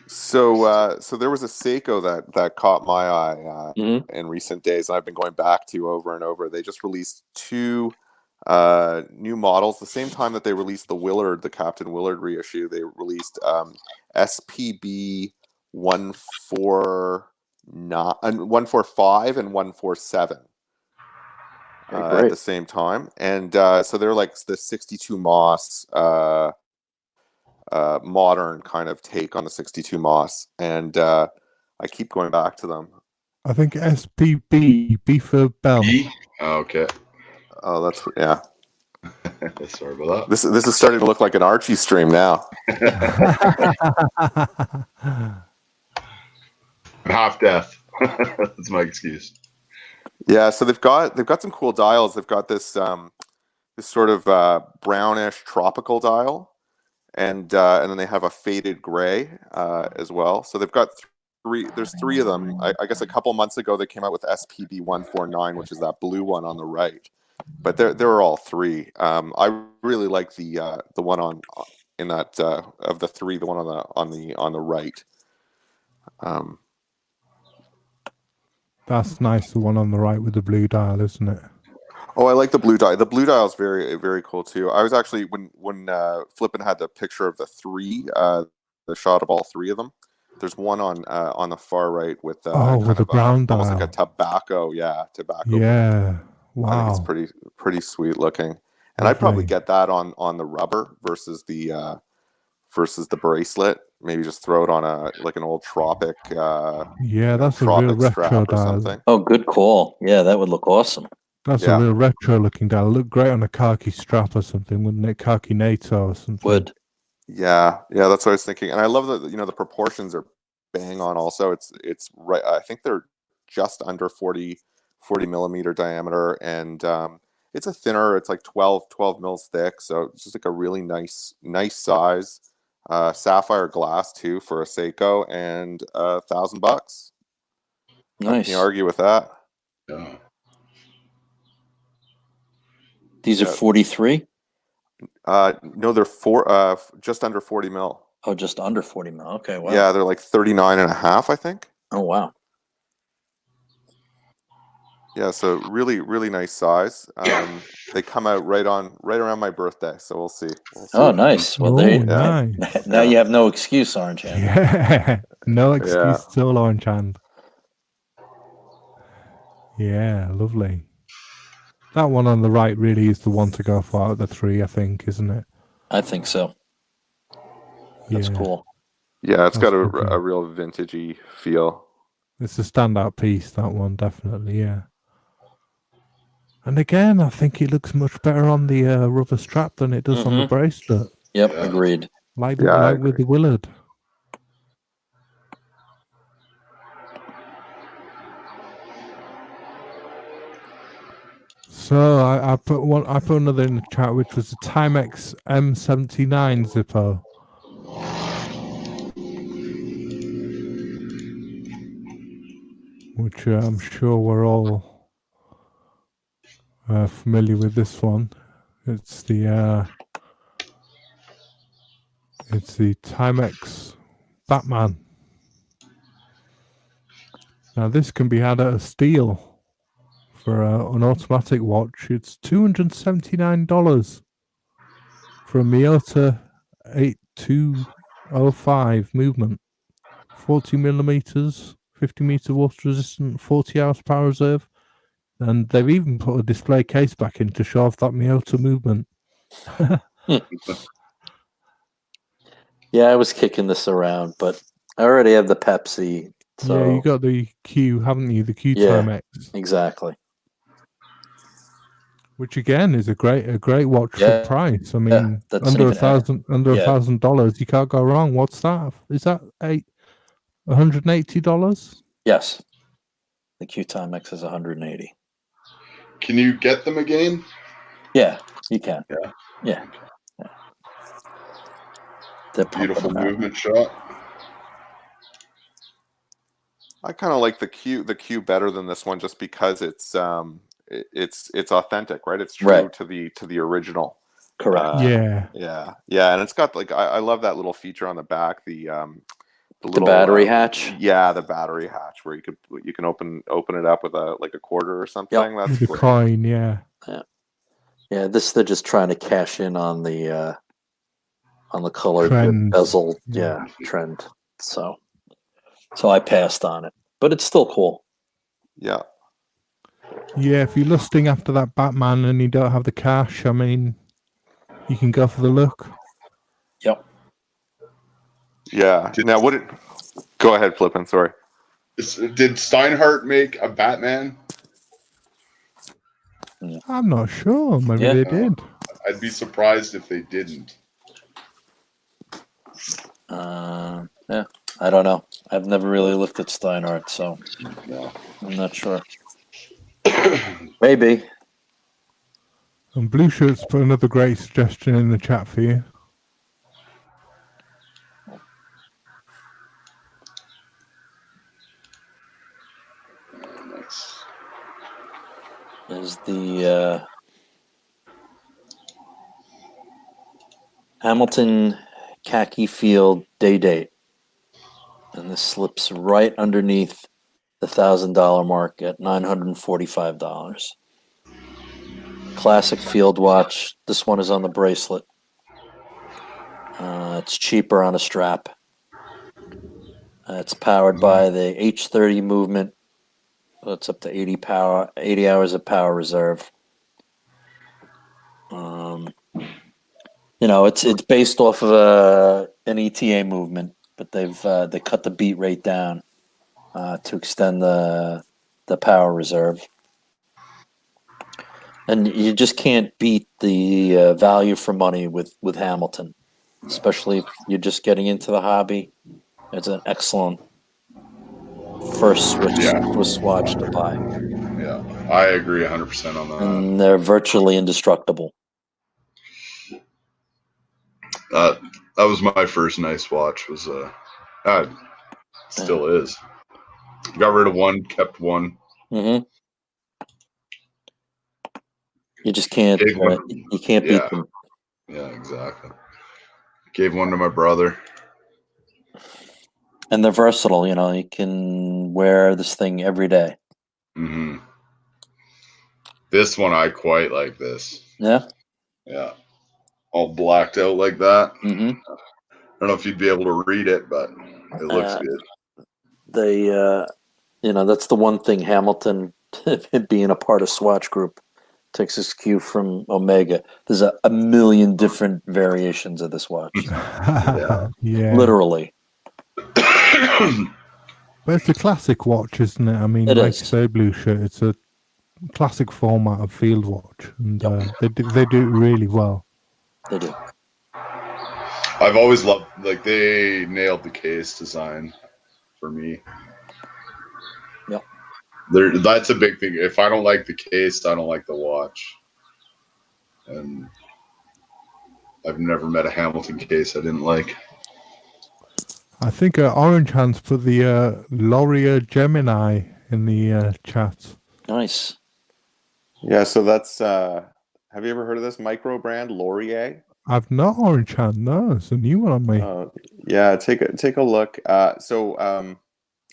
So there was a Seiko that caught my eye in recent days, and I've been going back to over and over. They just released two new models the same time that they released the Captain Willard reissue. They released SPB 145 and 147 at the same time, and so they're like the 62 Moss modern kind of take on the 62 Moss, and I keep going back to them. I think SPB, B for Bell. Okay. Oh, that's yeah. Sorry about that. This is starting to look like an Archie stream now. Half death. That's my excuse. Yeah, so they've got some cool dials. They've got this this sort of brownish tropical dial, and then they have a faded gray as well. So they've got three. There's three of them. I guess a couple months ago they came out with SPB 149, which is that blue one on the right. But there are all three. I really like the one of the three, the one on the right. That's nice. The one on the right with the blue dial, isn't it? Oh, I like the blue dial. The blue dial is very, very cool too. I was actually when Flippin had the picture of the three, the shot of all three of them. There's one on the far right with with the brown dial, almost like a tobacco, tobacco. Yeah, wow. I think it's pretty sweet looking, and I'd probably get that on the rubber versus the bracelet. Maybe just throw it on an old Tropic. That's a real retro dial. Something. Oh, good call. Yeah, that would look awesome. That's a real retro looking dial. It'd look great on a khaki strap or something, wouldn't it? Khaki NATO or something. Would. Yeah, that's what I was thinking, and I love that the proportions are bang on. Also, it's right. I think they're just under 40 millimeter diameter, and it's a thinner. It's like 12 mils thick, so it's just like a really nice size. Sapphire glass too for a Seiko, and $1,000. Nice. How can you argue with that? Yeah. These are 43? No, they're just under 40 mil. Oh, just under 40 mil. Okay, wow. Yeah, they're like 39 and a half, I think. Oh, wow. Yeah, so really, really nice size. They come out right around my birthday, so we'll see. Oh, nice. Well, nice. Now you have no excuse, Orange Hand. Yeah, no excuse at all, Orange Hand. Yeah, lovely. That one on the right really is the one to go for out of the three, I think, isn't it? I think so. That's cool. Yeah, it's got a real vintagey feel. It's a standout piece, that one, definitely, yeah. And again, I think it looks much better on the rubber strap than it does on the bracelet. Yep, agreed. Like with the Willard. So I put another in the chat, which was the Timex M79 Zippo. Which I'm sure we're all familiar with this one. It's the Timex Batman. Now this can be had at a steal for an automatic watch. It's $279 for a Miyota 8205 movement, 40 millimeters, 50 meter water resistant, 40 hours power reserve, and they've even put a display case back in to show off that Miyota movement. Yeah, I was kicking this around, but I already have the Pepsi. So yeah, you got the Q, haven't you? The Q Timex. Exactly. Which again is a great watch for price. I mean, under $1,000, you can't go wrong. What's that? Is that $180? Yes, the Q Timex is 180. Can you get them again? Yeah, you can. Yeah. The beautiful movement shot. I kind of like the Q better than this one, just because it's authentic, right? It's true to the original. Correct. Yeah, and it's got I love that little feature on the back, the little battery hatch. Yeah, the battery hatch where you can open it up with a quarter or something. That's the coin. Yeah. This they're just trying to cash in on the colored bezel trend. So I passed on it, but it's still cool. Yeah. Yeah, if you're lusting after that Batman and you don't have the cash, I mean, you can go for the look. Yep. Yeah. Now, go ahead, Flippin', sorry. Did Steinhardt make a Batman? I'm not sure. Maybe they did. I'd be surprised if they didn't. Yeah, I don't know. I've never really looked at Steinhardt, so I'm not sure. Maybe. And Blue Shirts put another great suggestion in the chat for you. There's the Hamilton khaki field day date. And this slips right underneath the $1,000 mark at $945. Classic field watch. This one is on the bracelet. It's cheaper on a strap. It's powered by the H30 movement. It's up to 80 hours of power reserve. It's based off of an ETA movement, but they cut the beat rate down to extend the power reserve. And you just can't beat the value for money with Hamilton, especially if you're just getting into the hobby. It's an excellent first Swiss watch to buy. Yeah, I agree 100% on that. And they're virtually indestructible. That was my first nice watch. Still is. Got rid of one, kept one. Mm-hmm. You just can't. You can't beat them. Yeah, exactly. Gave one to my brother. And they're versatile. You can wear this thing every day. Mm-hmm. This one I quite like. This. Yeah. Yeah. All blacked out like that. Mm-hmm. I don't know if you'd be able to read it, but it looks good. That's the one thing Hamilton, being a part of Swatch Group, takes its cue from Omega. There's a million different variations of this watch. Yeah. Literally. But it's a classic watch, isn't it? I mean, It like is. you say, Blue Shirt, it's a classic format of field watch, and they do it really well. They do. I've always loved, they nailed the case design for me. Yep. That's a big thing. If I don't like the case, I don't like the watch. And I've never met a Hamilton case I didn't like. I think Orange Hands put the Laurier Gemini in the chat. Nice. Yeah, so that's have you ever heard of this micro brand Laurier? I've not Orange Hand. No, it's a new one on me. Yeah, take a look.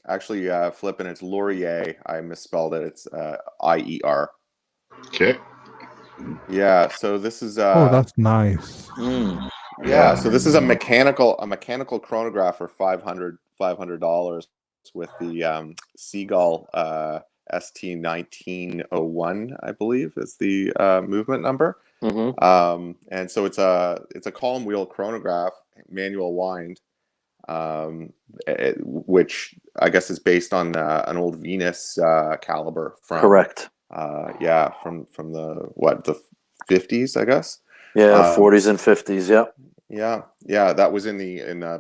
Actually, flipping, it's Laurier. I misspelled it. It's IER. Okay. Yeah. So this is. Oh, that's nice. Yeah. So this is a mechanical chronograph for $500 with the Seagull ST1901, I believe, is the movement number. Mm-hmm. And so it's a column wheel chronograph, manual wind, which I guess is based on an old Venus caliber from. Correct. From the 50s, I guess. Yeah, 40s and 50s. Yep. Yeah, that was in the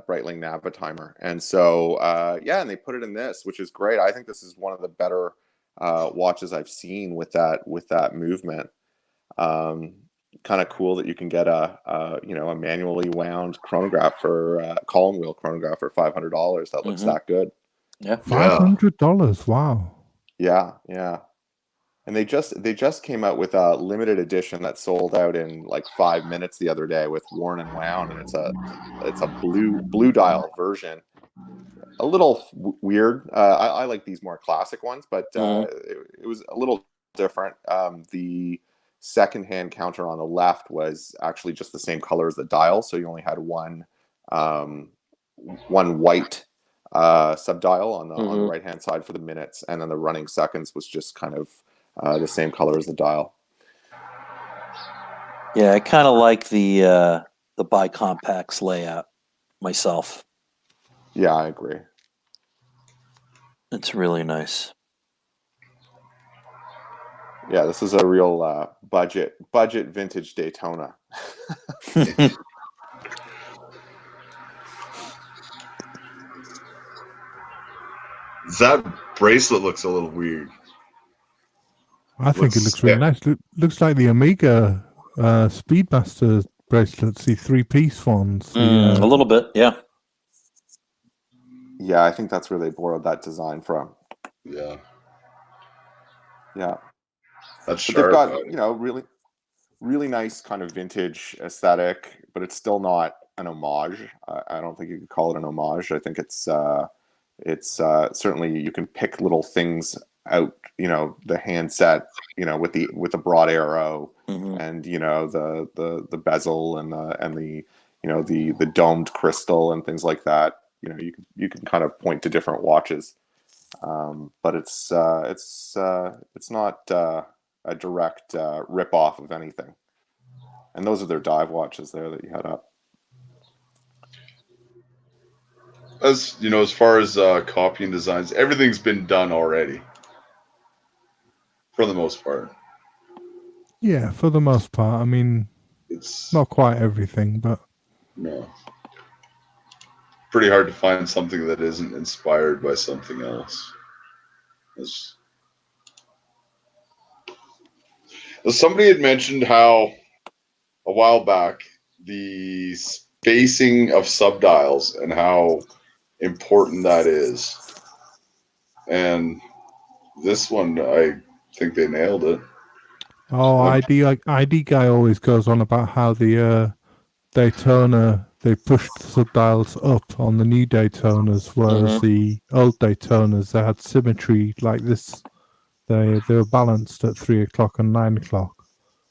Breitling Navitimer, and so and they put it in this, which is great. I think this is one of the better watches I've seen with that movement. Kind of cool that you can get a manually wound chronograph for column wheel chronograph for $500 that looks that good. Yeah, $500. Wow. Yeah. And they just came out with a limited edition that sold out in like 5 minutes the other day with worn and wound, and it's a blue dial version. A little weird. I like these more classic ones, but it was a little different. The secondhand counter on the left was actually just the same color as the dial, so you only had one white subdial on the right hand side for the minutes, and then the running seconds was just kind of the same color as the dial. Yeah, I kind of like the bicompacts layout myself. Yeah, I agree. It's really nice. Yeah, this is a real budget vintage Daytona. That bracelet looks a little weird. I think it looks really nice. Looks like the Omega Speedmaster bracelets, the 3-piece ones. A little bit, yeah. Yeah, I think that's where they borrowed that design from. Yeah. Yeah. That's sharp. They've got, really, really nice kind of vintage aesthetic, but it's still not an homage. I don't think you could call it an homage. I think it's certainly you can pick little things out. The handset, with the broad arrow, and the bezel and the domed crystal and things like that. You can kind of point to different watches, but it's not a direct rip off of anything. And those are their dive watches there that you had up. As as far as copying designs, everything's been done already, for the most part. Yeah, for the most part. I mean, It's not quite everything, but no. Pretty hard to find something that isn't inspired by something else. Somebody had mentioned how a while back the spacing of subdials and how important that is. And this one, I think they nailed it. Oh, ID guy always goes on about how the Daytona, they pushed the subdials up on the new Daytonas, whereas the old Daytonas, they had symmetry like this. They were balanced at 3 o'clock and 9 o'clock.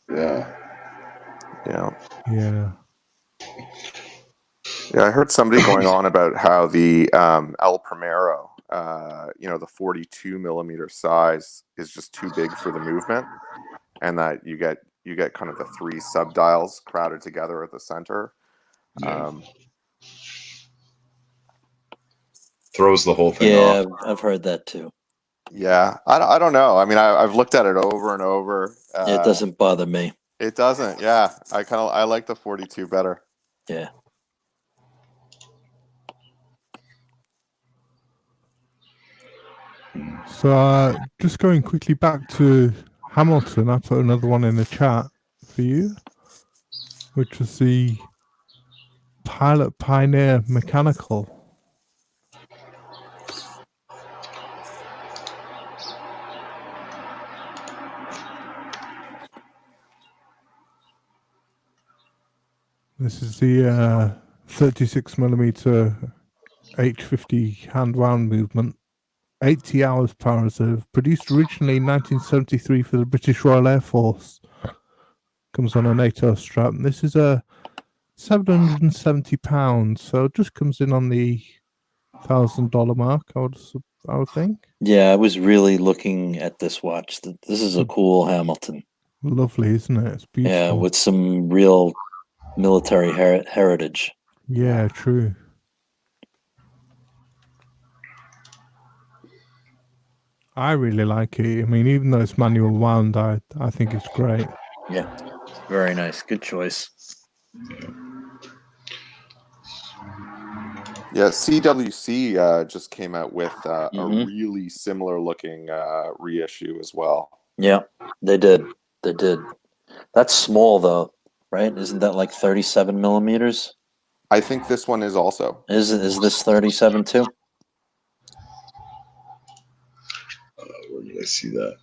Yeah. Yeah. Yeah, I heard somebody going on about how the El Primero, the 42 millimeter size is just too big for the movement, and that you get kind of the three subdials crowded together at the center. Yeah. Throws the whole thing off. Yeah, I've heard that too. Yeah, I don't know. I mean, I've looked at it over and over. It doesn't bother me. It doesn't. Yeah, I like the 42 better. Yeah. So just going quickly back to Hamilton, I put another one in the chat for you, which was the Pilot Pioneer Mechanical. This is the 36 millimeter H50 hand wound movement, 80 hours power reserve, produced originally in 1973 for the British Royal Air Force. Comes on a NATO strap. And this is a £770, so it just comes in on the $1,000 mark, I would think. Yeah, I was really looking at this watch. This is a cool Hamilton. Lovely, isn't it? It's beautiful. Yeah, with some real military heritage. Yeah, true. I really like it. I mean, even though it's manual wound, I think it's great. Yeah, very nice. Good choice. Yeah, CWC just came out with a really similar looking reissue as well. Yeah, they did. That's small though, right? Isn't that like 37 millimeters? I think this one is also. Is this 37 too? Where did I see that?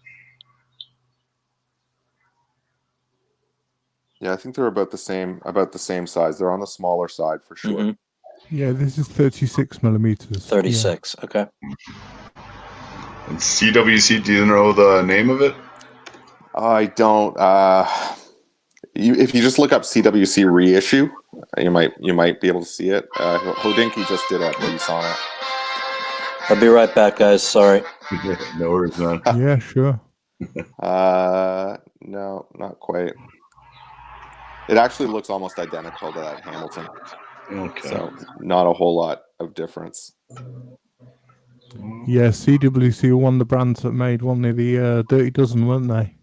Yeah, I think they're about the same size. They're on the smaller side for sure. Yeah, this is 36 millimeters. 36. Yeah. Okay. And CWC, do you know the name of it? I don't. If you just look up CWC reissue, you might be able to see it. Hodinky just did a piece on it. I'll be right back, guys. Sorry. No worries, man. Yeah, sure. No, not quite. It actually looks almost identical to that Hamilton. Okay. So not a whole lot of difference. Yeah, CWC were one of the brands that made one of the Dirty Dozen, weren't they?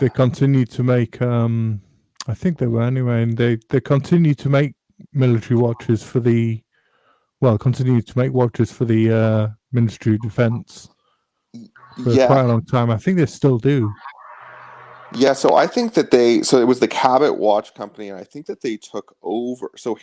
They continued to make. I think they were anyway, and they continued to make military watches for the. Well, continued to make watches for the Ministry of Defence for quite a long time. I think they still do. Yeah, so I think that it was the Cabot Watch Company, and I think that they took over. So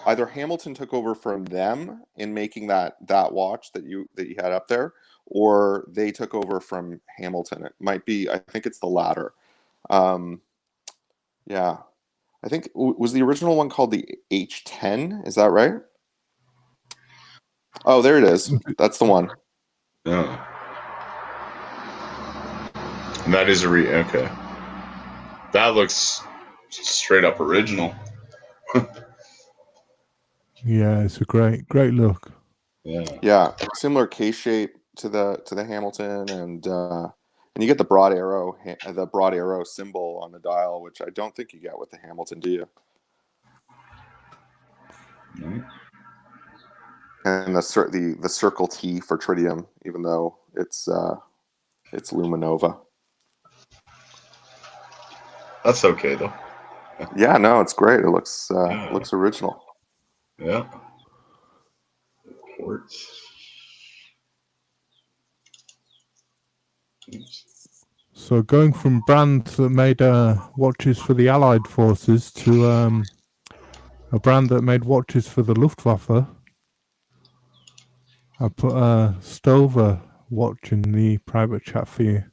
either Hamilton took over from them in making that watch that you had up there, or they took over from Hamilton. It might be, I think it's the latter. Yeah. I think was the original one called the H10. Is that right? Oh, there it is. That's the one. Yeah. And that is okay. That looks straight up original. Yeah, it's a great look. Yeah, similar case shape to the Hamilton, and you get the broad arrow symbol on the dial, which I don't think you get with the Hamilton, do you? Mm-hmm. And the circle T for tritium, even though it's Luminova. That's okay though. Yeah, no, it's great. It looks original. Yeah. Quartz. So going from brands that made watches for the Allied forces to a brand that made watches for the Luftwaffe, I put a Stover watch in the private chat for you.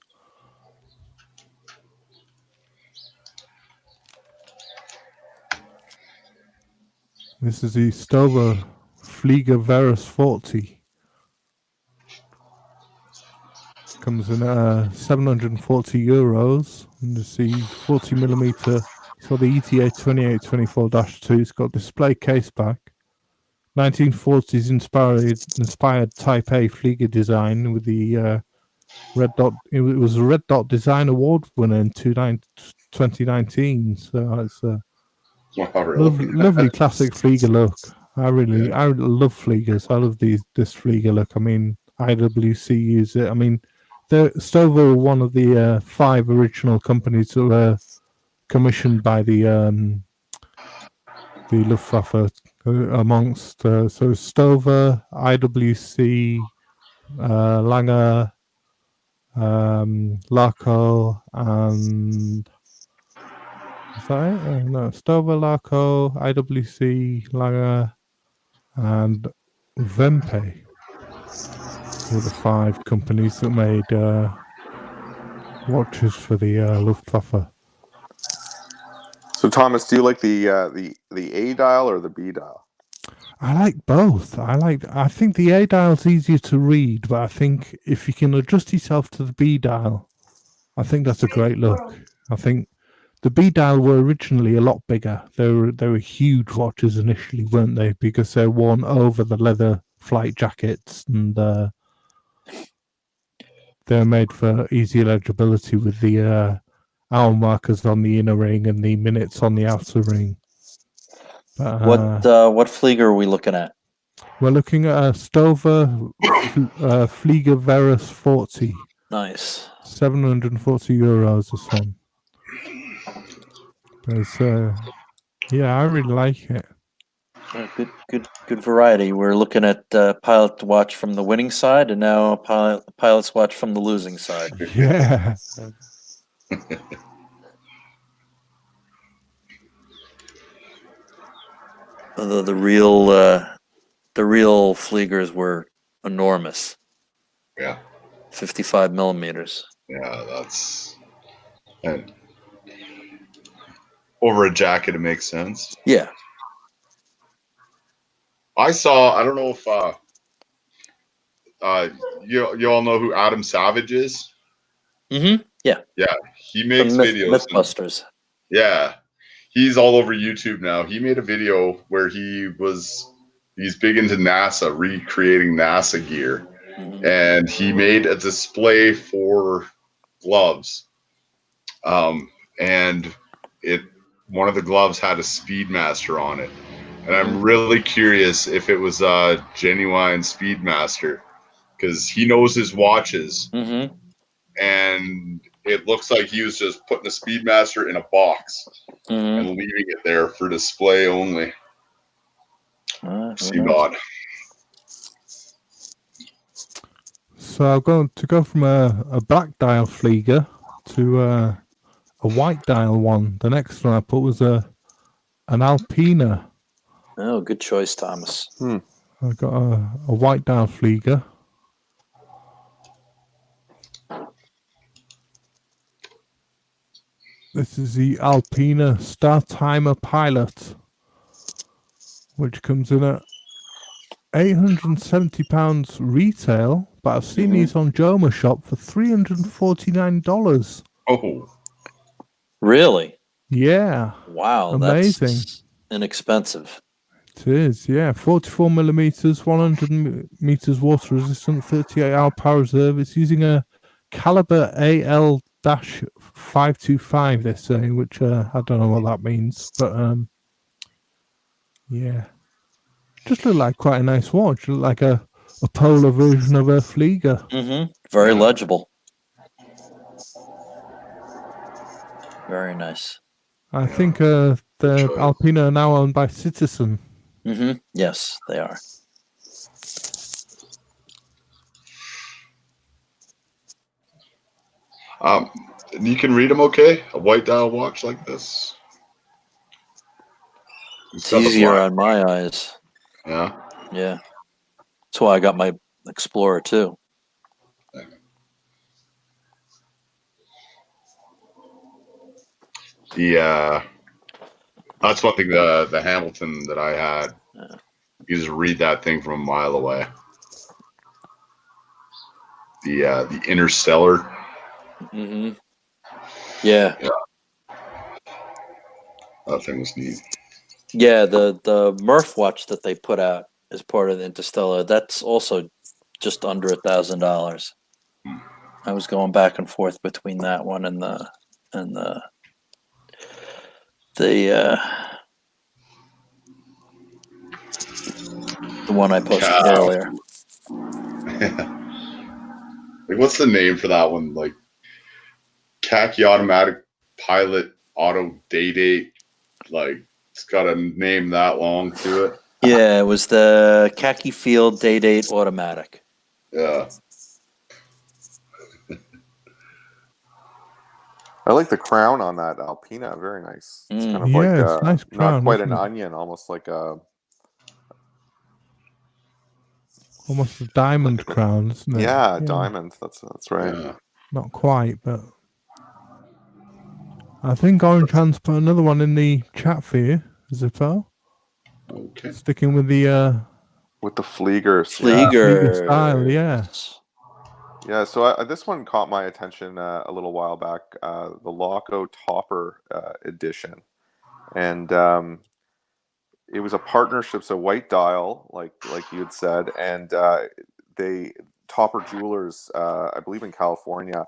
This is the Stover Flieger Verus 40. Comes in at €740. And you see 40mm. It's got the ETA 2824-2. It's got display case back. 1940s inspired Type A Flieger design with the red dot. It was a Red Dot Design Award winner in 2019. So it's a lovely classic Flieger look. I love Fliegers. I love this Flieger look. I mean, IWC use it. I mean, Stover were one of the 5 original companies that were commissioned by the Luftwaffe amongst so Stover, IWC, Lange, Larco, and is that it? No, Stover, Larco, IWC, Lange, and Vempe were the 5 companies that made watches for the Luftwaffe. So Thomas, do you like the A dial or the B dial? I like both. I think the A dial's easier to read, but I think if you can adjust yourself to the B dial, I think that's a great look. I think the B dial were originally a lot bigger. They were huge watches initially, weren't they? Because they're worn over the leather flight jackets, and they're made for easy legibility with the hour markers on the inner ring and the minutes on the outer ring. What Flieger are we looking at? We're looking at a Stover Flieger Verus 40. Nice. €740 this one. But yeah, I really like it. Good variety. We're looking at pilot watch from the winning side, and now pilot's watch from the losing side. Yeah. Although the real Fliegers were enormous. Yeah. 55 millimeters. Yeah, that's over a jacket. It makes sense. Yeah. I don't know if you all know who Adam Savage is. Mm-hmm. Yeah. Yeah, he makes videos. Mythbusters. Yeah, he's all over YouTube now. He made a video where he's big into NASA, recreating NASA gear, and he made a display for gloves. And one of the gloves had a Speedmaster on it. And I'm really curious if it was a genuine Speedmaster, because he knows his watches. Mm-hmm. And it looks like he was just putting a Speedmaster in a box and leaving it there for display only. Seemed odd. So I'm going to go from a black dial Flieger to a white dial one. The next one I put was an Alpina. Oh, good choice, Thomas. I got a white dial Flieger. This is the Alpina Star Timer Pilot, which comes in at £870 retail, but I've seen these on Joma Shop for $349. Oh, Really? Yeah. Wow, Amazing. that's inexpensive. It is, yeah. 44 millimeters, 100 meters water resistant, 38-hour power reserve. It's using a caliber AL-525, they say, which I don't know what that means, but yeah. Just look like quite a nice watch. Look like a polar version of a Flieger. Very legible. Very nice. I think the Alpina are now owned by Citizen. Yes, they are. You can read them okay? A white dial watch like this? It's easier on my eyes. Yeah? Yeah. That's why I got my Explorer too. That's one thing, the Hamilton that I had. You just read that thing from a mile away. The Interstellar. Yeah. That thing was neat. Yeah, the Murph watch that they put out as part of the Interstellar, that's also just under $1,000. I was going back and forth between that one and the one I posted earlier. Like, what's the name for that one? Like, khaki automatic pilot auto day date. Like, it's got a name that long to it. Yeah, it was the Khaki Field Day Date Automatic. Yeah. I like the crown on that Alpina. Very nice. It's kind of like it's nice crown, not quite an isn't it? onion, almost like a Almost a diamond crown, isn't it? yeah, diamond. That's right. Yeah. Not quite, but I think Orange Hands put another one in the chat for you, Zippo. Okay. Sticking with the Flieger style, yeah. Yeah, so this one caught my attention a little while back, the Loco Topper edition. And it was a partnership, so white dial, like you had said, and Topper Jewelers, I believe in California,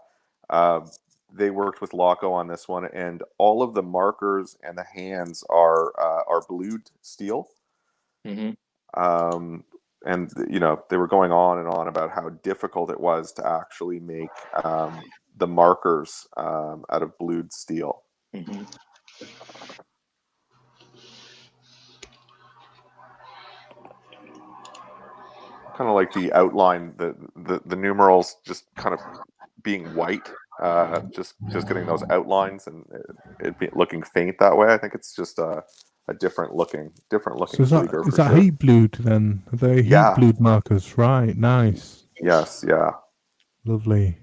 they worked with Loco on this one, and all of the markers and the hands are blued steel. And they were going on and on about how difficult it was to actually make the markers out of blued steel. Kind of like the outline, the numerals just kind of being white, just getting those outlines and it looking faint that way. I think it's just a different looking So is Flieger that for sure. heat blued then? Are they heat blued markers? Right, nice. Yes, yeah. Lovely.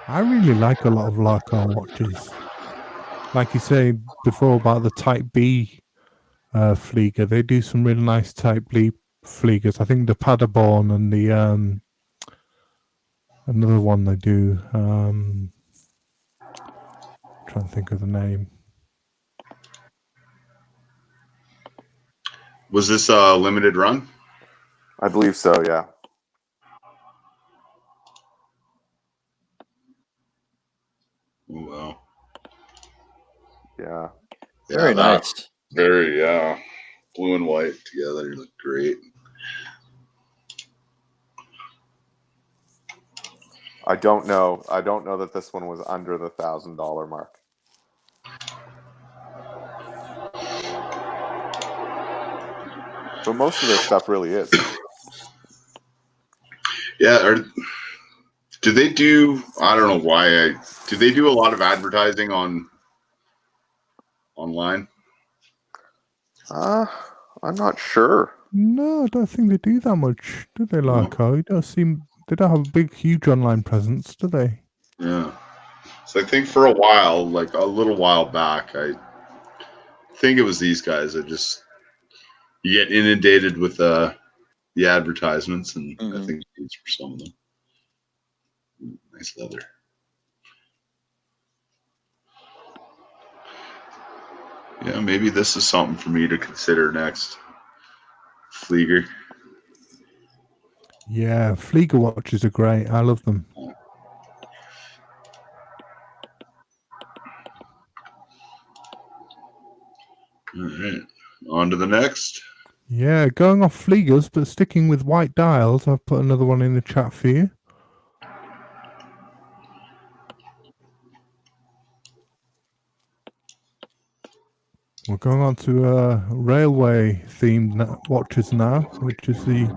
I really like a lot of Loco watches. Like you say before about the Type B Flieger, they do some really nice Type B Fliegers. I think the Paderborn and the another one they do. Trying to think of the name. Was this a limited run? I believe so, yeah. Oh, wow. Yeah. Very nice. Very, blue and white together look great. I don't know that this one was under the $1,000 mark. But most of their stuff really is. Yeah, do they do? I don't know why. Do they do a lot of advertising online? I'm not sure. No, I don't think they do that much, do they, Loco? They don't have a big, huge online presence, do they? Yeah. So I think for a while, like a little while back, I think it was these guys. You get inundated with the advertisements, and I think these were some of them. Nice leather. Yeah, maybe this is something for me to consider next. Flieger. Yeah, Flieger watches are great. I love them. All right, on to the next. Yeah, going off Fliegers, but sticking with white dials, I've put another one in the chat for you. We're going on to railway themed watches now, which is the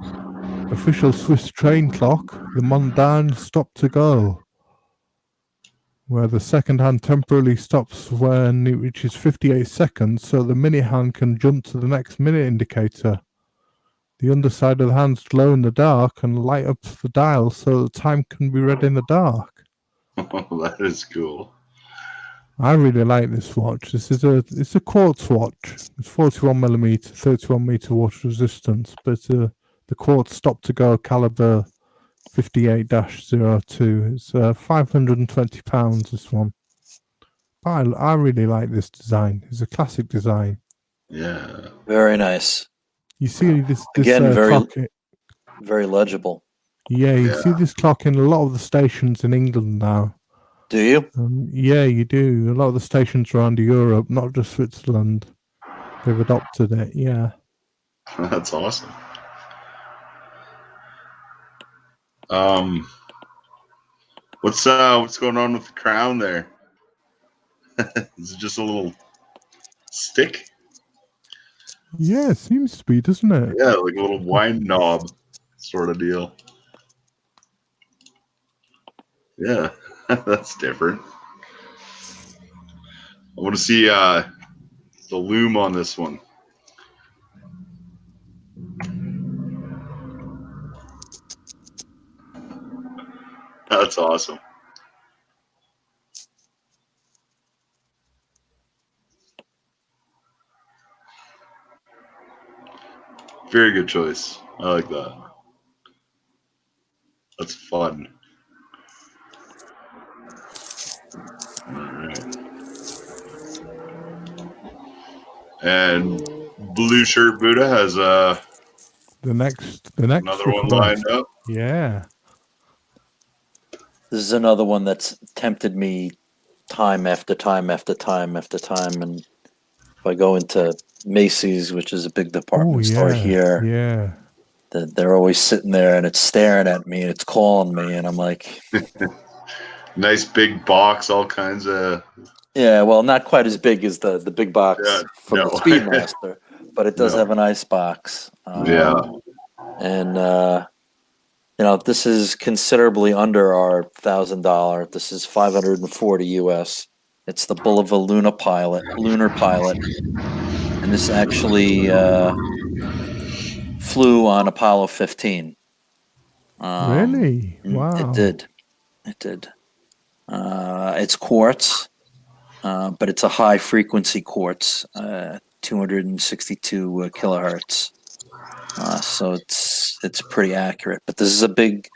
official Swiss train clock, the Mondain Stop to Go, where the second hand temporarily stops when it reaches 58 seconds, so the minute hand can jump to the next minute indicator. The underside of the hands glow in the dark and light up the dial so the time can be read in the dark. Oh, that is cool. I really like this watch. It's a quartz watch. It's 41mm, 31-meter water resistance, but the quartz stop to go caliber 58-02. It's £520. This one. But I really like this design. It's a classic design. Yeah. Very nice. You see this Again, clock. Very legible. Yeah, you see this clock in a lot of the stations in England now. Do you? Yeah, you do. A lot of the stations around Europe, not just Switzerland, they've adopted it. Yeah. That's awesome. What's going on with the crown there? Is it just a little stick? Yeah, it seems to be, doesn't it? Yeah, like a little wine knob sort of deal. Yeah, that's different. I want to see the loom on this one. That's awesome. Very good choice. I like that. That's fun. All right. And Blue Shirt Buddha has the next another one lined up. Yeah. This is another one that's tempted me time after time after time after time. And if I go into Macy's, which is a big department store here, yeah, they're always sitting there and it's staring at me and it's calling me, and I'm like, nice big box, all kinds of. yeah, well, not quite as big as the big box from the Speedmaster, but it does have a nice box. Yeah. And this is considerably under our $1,000. This is $540 US. It's the Bulova Lunar Pilot, and this actually flew on Apollo 15. Really? Wow. It did. It's quartz, but it's a high frequency quartz, 262 kilohertz. So it's pretty accurate. But this is a big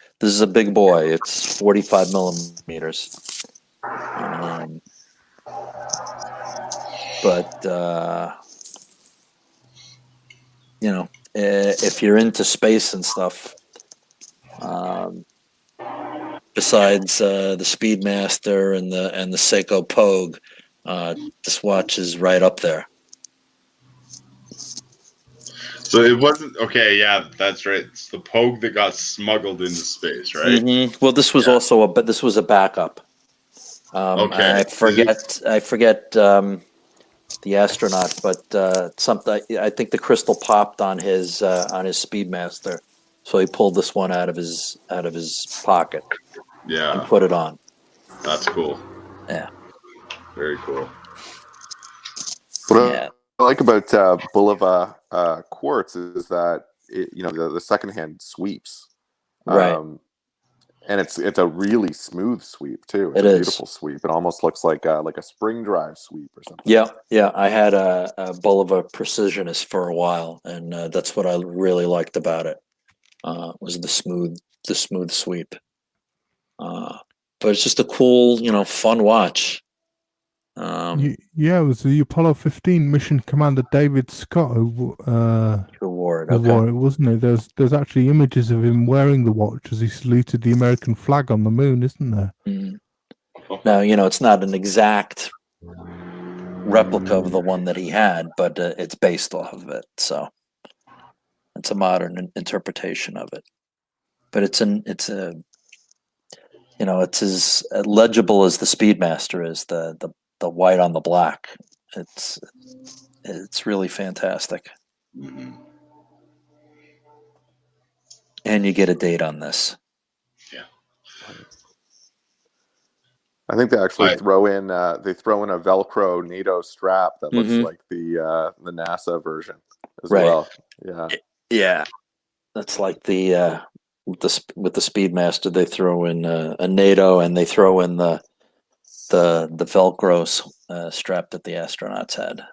boy. It's 45 millimeters. If you're into space and stuff, besides the Speedmaster and the Seiko Pogue, this watch is right up there. So it wasn't okay. Yeah, that's right. It's the Pogue that got smuggled into space, right? Mm-hmm. Well, this was this was a backup. Okay. I forget the astronaut, but something. I think the crystal popped on his Speedmaster, so he pulled this one out of his pocket. Yeah. And put it on. That's cool. Yeah. Very cool. What I like about Bulova quartz is that the secondhand sweeps. Right. And it's a really smooth sweep too. It's It a is. beautiful sweep. It almost looks like a spring drive sweep or something. Yeah. I had a Bulova Precisionist for a while, and that's what I really liked about it. Was the smooth sweep. But it's just a cool, fun watch. Yeah, it was the Apollo 15 mission commander David Scott who Wore it. who Okay. wore it, wasn't it? There's actually images of him wearing the watch as he saluted the American flag on the moon, isn't there? Mm. Now, it's not an exact replica of the one that he had, but it's based off of it. So it's a modern interpretation of it. But it's as legible as the Speedmaster is, the white on the black. It's really fantastic. Mm-hmm. And you get a date on this. Yeah. I think they actually throw in a Velcro NATO strap that looks like the NASA version as well. Yeah. Yeah. That's like the with the Speedmaster, they throw in a NATO, and they throw in the Velcro strap that the astronauts had.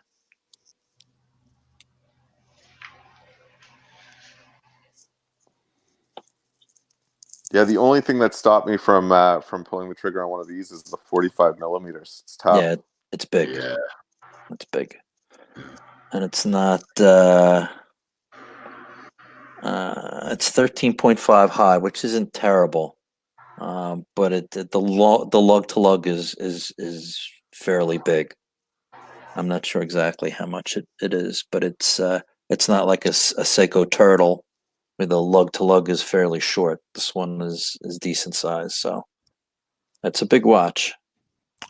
Yeah, the only thing that stopped me from pulling the trigger on one of these is the 45 millimeters. It's tough. Yeah, it's big. Yeah. It's big, and it's not. It's 13.5 high, which isn't terrible, but the lug to lug is fairly big. I'm not sure exactly how much it is, but it's not like a Seiko Turtle, where the lug to lug is fairly short. This one is decent size, so it's a big watch.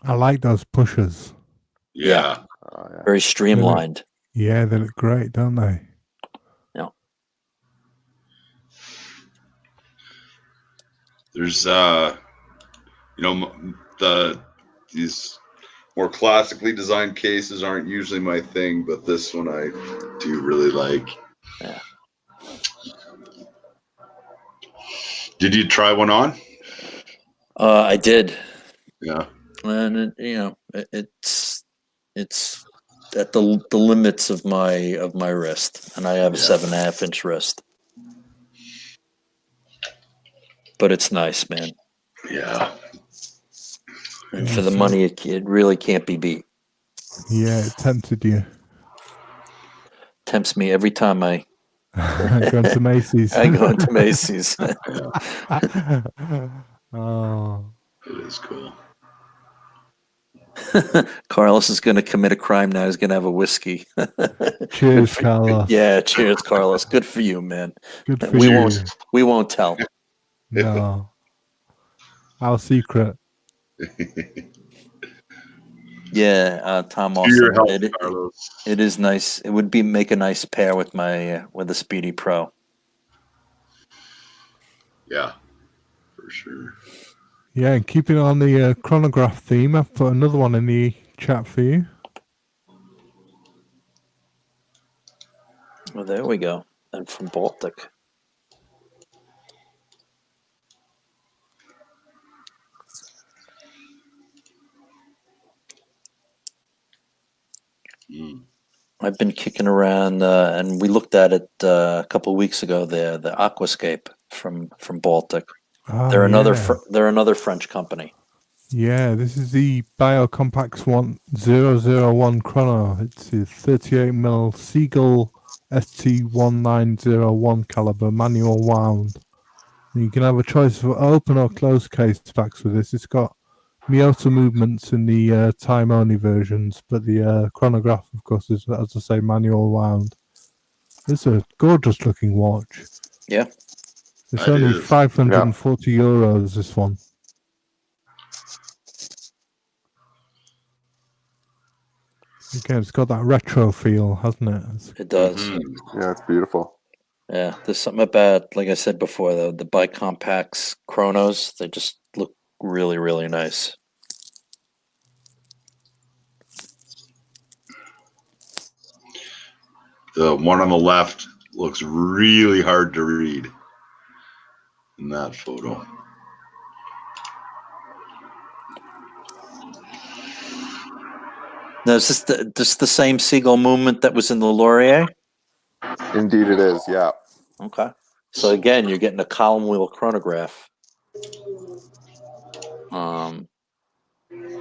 I like those pushers. Yeah. Very streamlined. They look great, don't they? Yeah. There's these more classically designed cases aren't usually my thing, but this one I do really like. Yeah. Did you try one on? I did. Yeah. And it's at the limits of my wrist, and I have a 7.5-inch wrist. But it's nice, man. Yeah. And for the money, it really can't be beat. Yeah, it tempted you. Tempts me every time I go into Macy's. I go into Macy's. Oh. It is cool. Carlos is going to commit a crime now. He's going to have a whiskey. Cheers, Carlos. Yeah, cheers, Carlos. Good for you, man. Good for you. We won't tell. No. Our secret. Yeah, Tom Austin. It is nice. It would make a nice pair with my with the Speedy Pro. Yeah, for sure. Yeah, and keeping on the chronograph theme, I've put another one in the chat for you. Well, there we go. And from Baltic. I've been kicking around, and we looked at it a couple of weeks ago. The Aquascape from Baltic. They're another French company. Yeah, this is the Biocompax 001 Chrono. It's a 38mm Seagull ST1901 caliber manual wound. And you can have a choice of open or closed case backs with this. It's got Miyota movements in the time-only versions, but the chronograph, of course, is, as I say, manual wound. It's a gorgeous-looking watch. Yeah. It's only 540 euros, this one. Again, it's got that retro feel, hasn't it? It does. Mm-hmm. Yeah, it's beautiful. Yeah, there's something about, like I said before, the Bicompax Chronos. They just look really, really nice. The one on the left looks really hard to read in that photo. Now, is this the same seagull movement that was in the Laurier? Indeed, it is. Yeah. Okay. So again, you're getting a column wheel chronograph,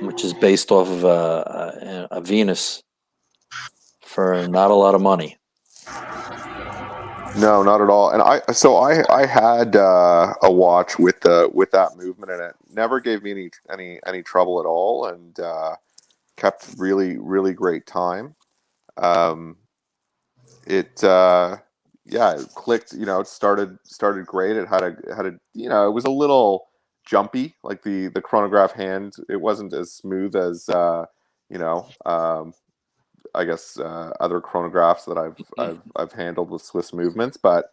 which is based off of a Venus for not a lot of money. No, not at all. And I had a watch with that movement in it. Never gave me any trouble at all, and kept really great time. It clicked. It started great. It had a it was a little jumpy, like the chronograph hand. It wasn't as smooth as I guess other chronographs that I've handled with Swiss movements, but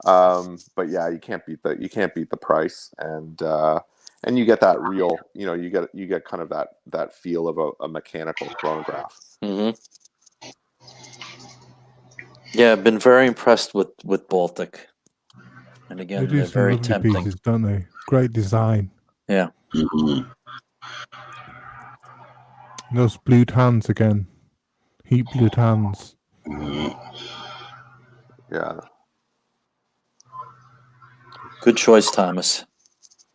yeah, you can't beat the price, and you get that real, you get kind of that feel of a mechanical chronograph. Mm-hmm. Yeah, I've been very impressed with Baltic, and again, They do they're some very lovely tempting. pieces, don't they? Great design. Yeah. Mm-hmm. Those blued hands again. Heat blued hands. Yeah. Good choice, Thomas.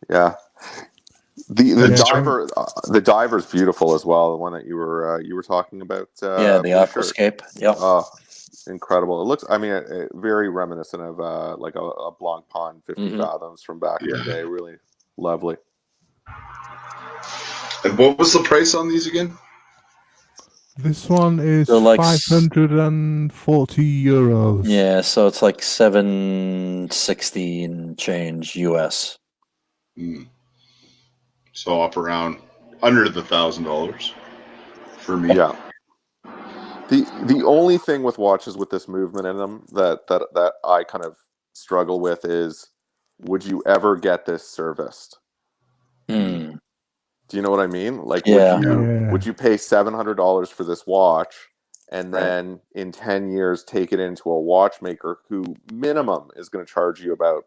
Yeah. The diver's beautiful as well. The one that you were talking about. The Aquascape. Yep. Oh, incredible! It looks. I mean, very reminiscent of like a Blanc Pond 50 fathoms from back in the day. Really lovely. And what was the price on these again? This one is like 540 euros. Yeah, so it's like $760 and change US. So up around under the $1,000 for me. Yeah. The only thing with watches with this movement in them that I kind of struggle with is, would you ever get this serviced? Do you know what I mean? Like, would you pay $700 for this watch and then in 10 years take it into a watchmaker who minimum is going to charge you about,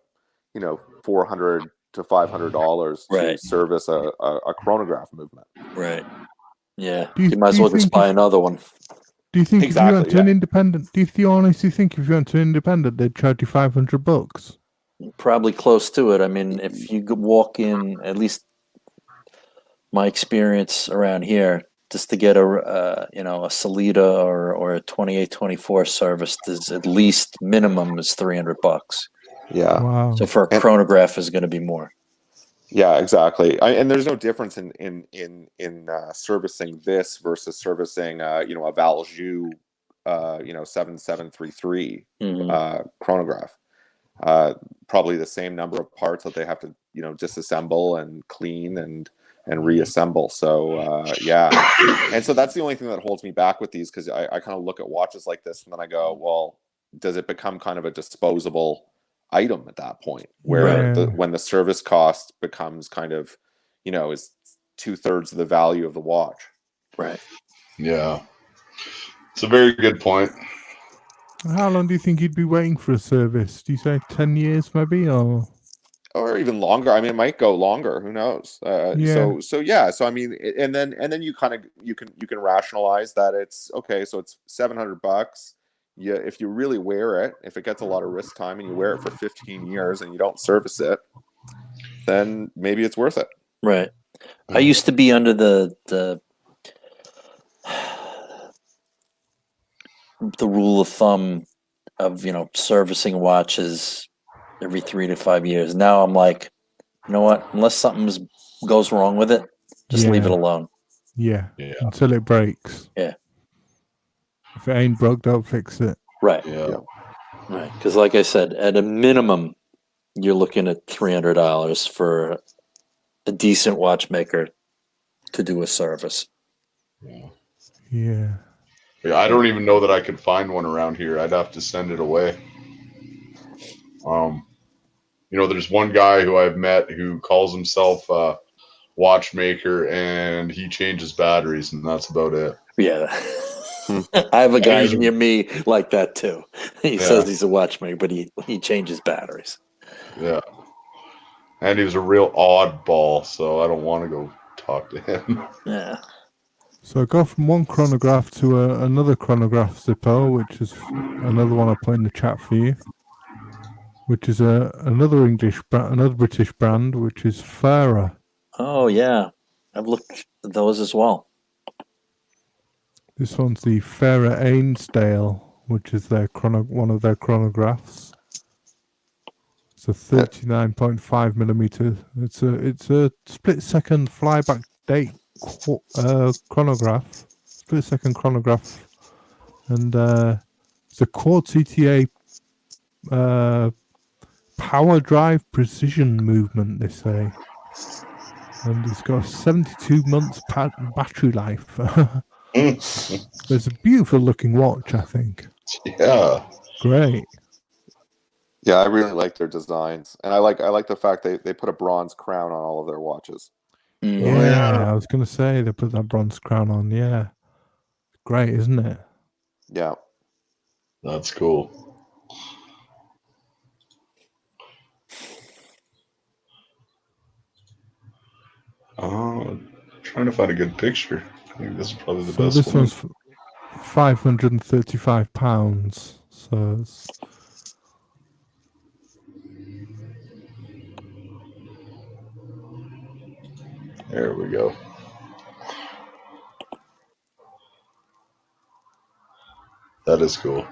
$400 to $500 to service a chronograph movement? Right. Yeah. You might as well just buy another one. Do you think if you went to an independent, do you honestly think if you went to an independent, they'd charge you $500? Probably close to it. I mean, if you could walk in, at least my experience around here, just to get a Salida or a 2824 serviced is at least minimum is $300. Yeah. Wow. So for a chronograph is going to be more. Yeah, exactly. And there's no difference in servicing this versus servicing a Valjoux 7733 chronograph. Probably the same number of parts that they have to disassemble and clean and reassemble. So and so that's the only thing that holds me back with these, because I kind of look at watches like this and then I go, well, does it become kind of a disposable item at that point, where when the service cost becomes kind of is 2/3 of the value of the watch? Right. Yeah, it's a very good point. How long do you think you'd be waiting for a service? Do you say 10 years maybe, or even longer? I mean, it might go longer. Who knows? So I mean, and then you kind of you can rationalize that it's okay. So it's $700. Yeah, if you really wear it, if it gets a lot of wrist time and you wear it for 15 years and you don't service it, then maybe it's worth it. Right. I used to be under the rule of thumb of servicing watches every 3 to 5 years. Now I'm like, you know what? Unless something goes wrong with it, just leave it alone. Yeah. Until it breaks. Yeah. If it ain't broke, don't fix it. Right. Yeah. Right. Because like I said, at a minimum, you're looking at $300 for a decent watchmaker to do a service. Yeah. I don't even know that I could find one around here. I'd have to send it away. There's one guy who I've met who calls himself a watchmaker, and he changes batteries, and that's about it. Yeah. I have a guy near me like that too. He says he's a watchmaker, but he changes batteries. Yeah. And he was a real oddball, so I don't want to go talk to him. Yeah. So I go from one chronograph to another chronograph Zippo, which is another one I put in the chat for you, which is another another British brand, which is Fairer. Oh yeah, I've looked at those as well. This one's the Fairer Ainsdale, which is their one of their chronographs. It's a 39.5 millimeter. It's a split second flyback date chronograph, split second chronograph, and it's a quartz ETA power drive precision movement. They say, and it's got 72 months battery life. It's a beautiful looking watch, I think. Yeah. Great. Yeah, I really like their designs, and I like the fact they put a bronze crown on all of their watches. Yeah, I was gonna say they put that bronze crown on. Yeah, great, isn't it? Yeah, that's cool. Trying to find a good picture. I think this is probably the best. So this one's £535. So it's... There we go. That is cool.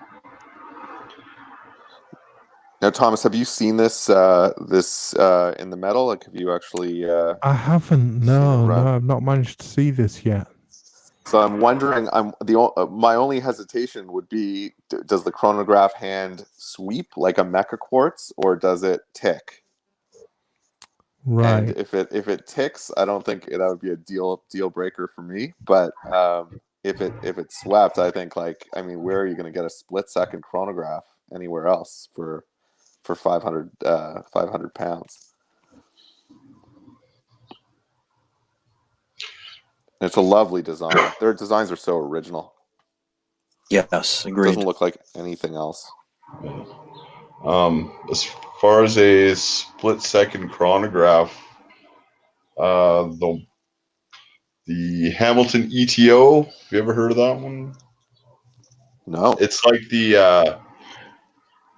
Now, Thomas, have you seen this in the metal? Like, have you actually? I haven't. No, I've not managed to see this yet. So I'm wondering. My only hesitation would be: does the chronograph hand sweep like a mecha quartz, or does it tick? Right. And if it ticks, I don't think that would be a deal breaker for me. But if it swept, I think where are you going to get a split second chronograph anywhere else for 500 pounds? It's a lovely design. Their designs are so original. Yes, agreed. It doesn't look like anything else. As far as a split second chronograph, the Hamilton ETO. Have you ever heard of that one? No. It's like the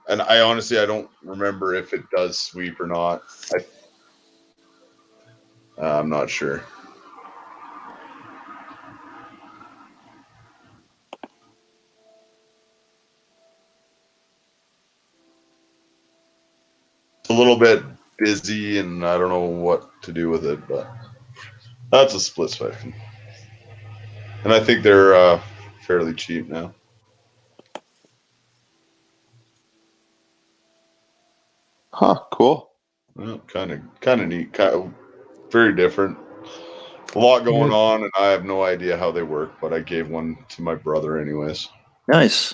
and I honestly don't remember if it does sweep or not. I'm not sure. It's a little bit busy, and I don't know what to do with it, but that's a split second. And I think they're fairly cheap now. Huh, cool. Well, kind of neat, very different. A lot going on, and I have no idea how they work, but I gave one to my brother anyways. Nice.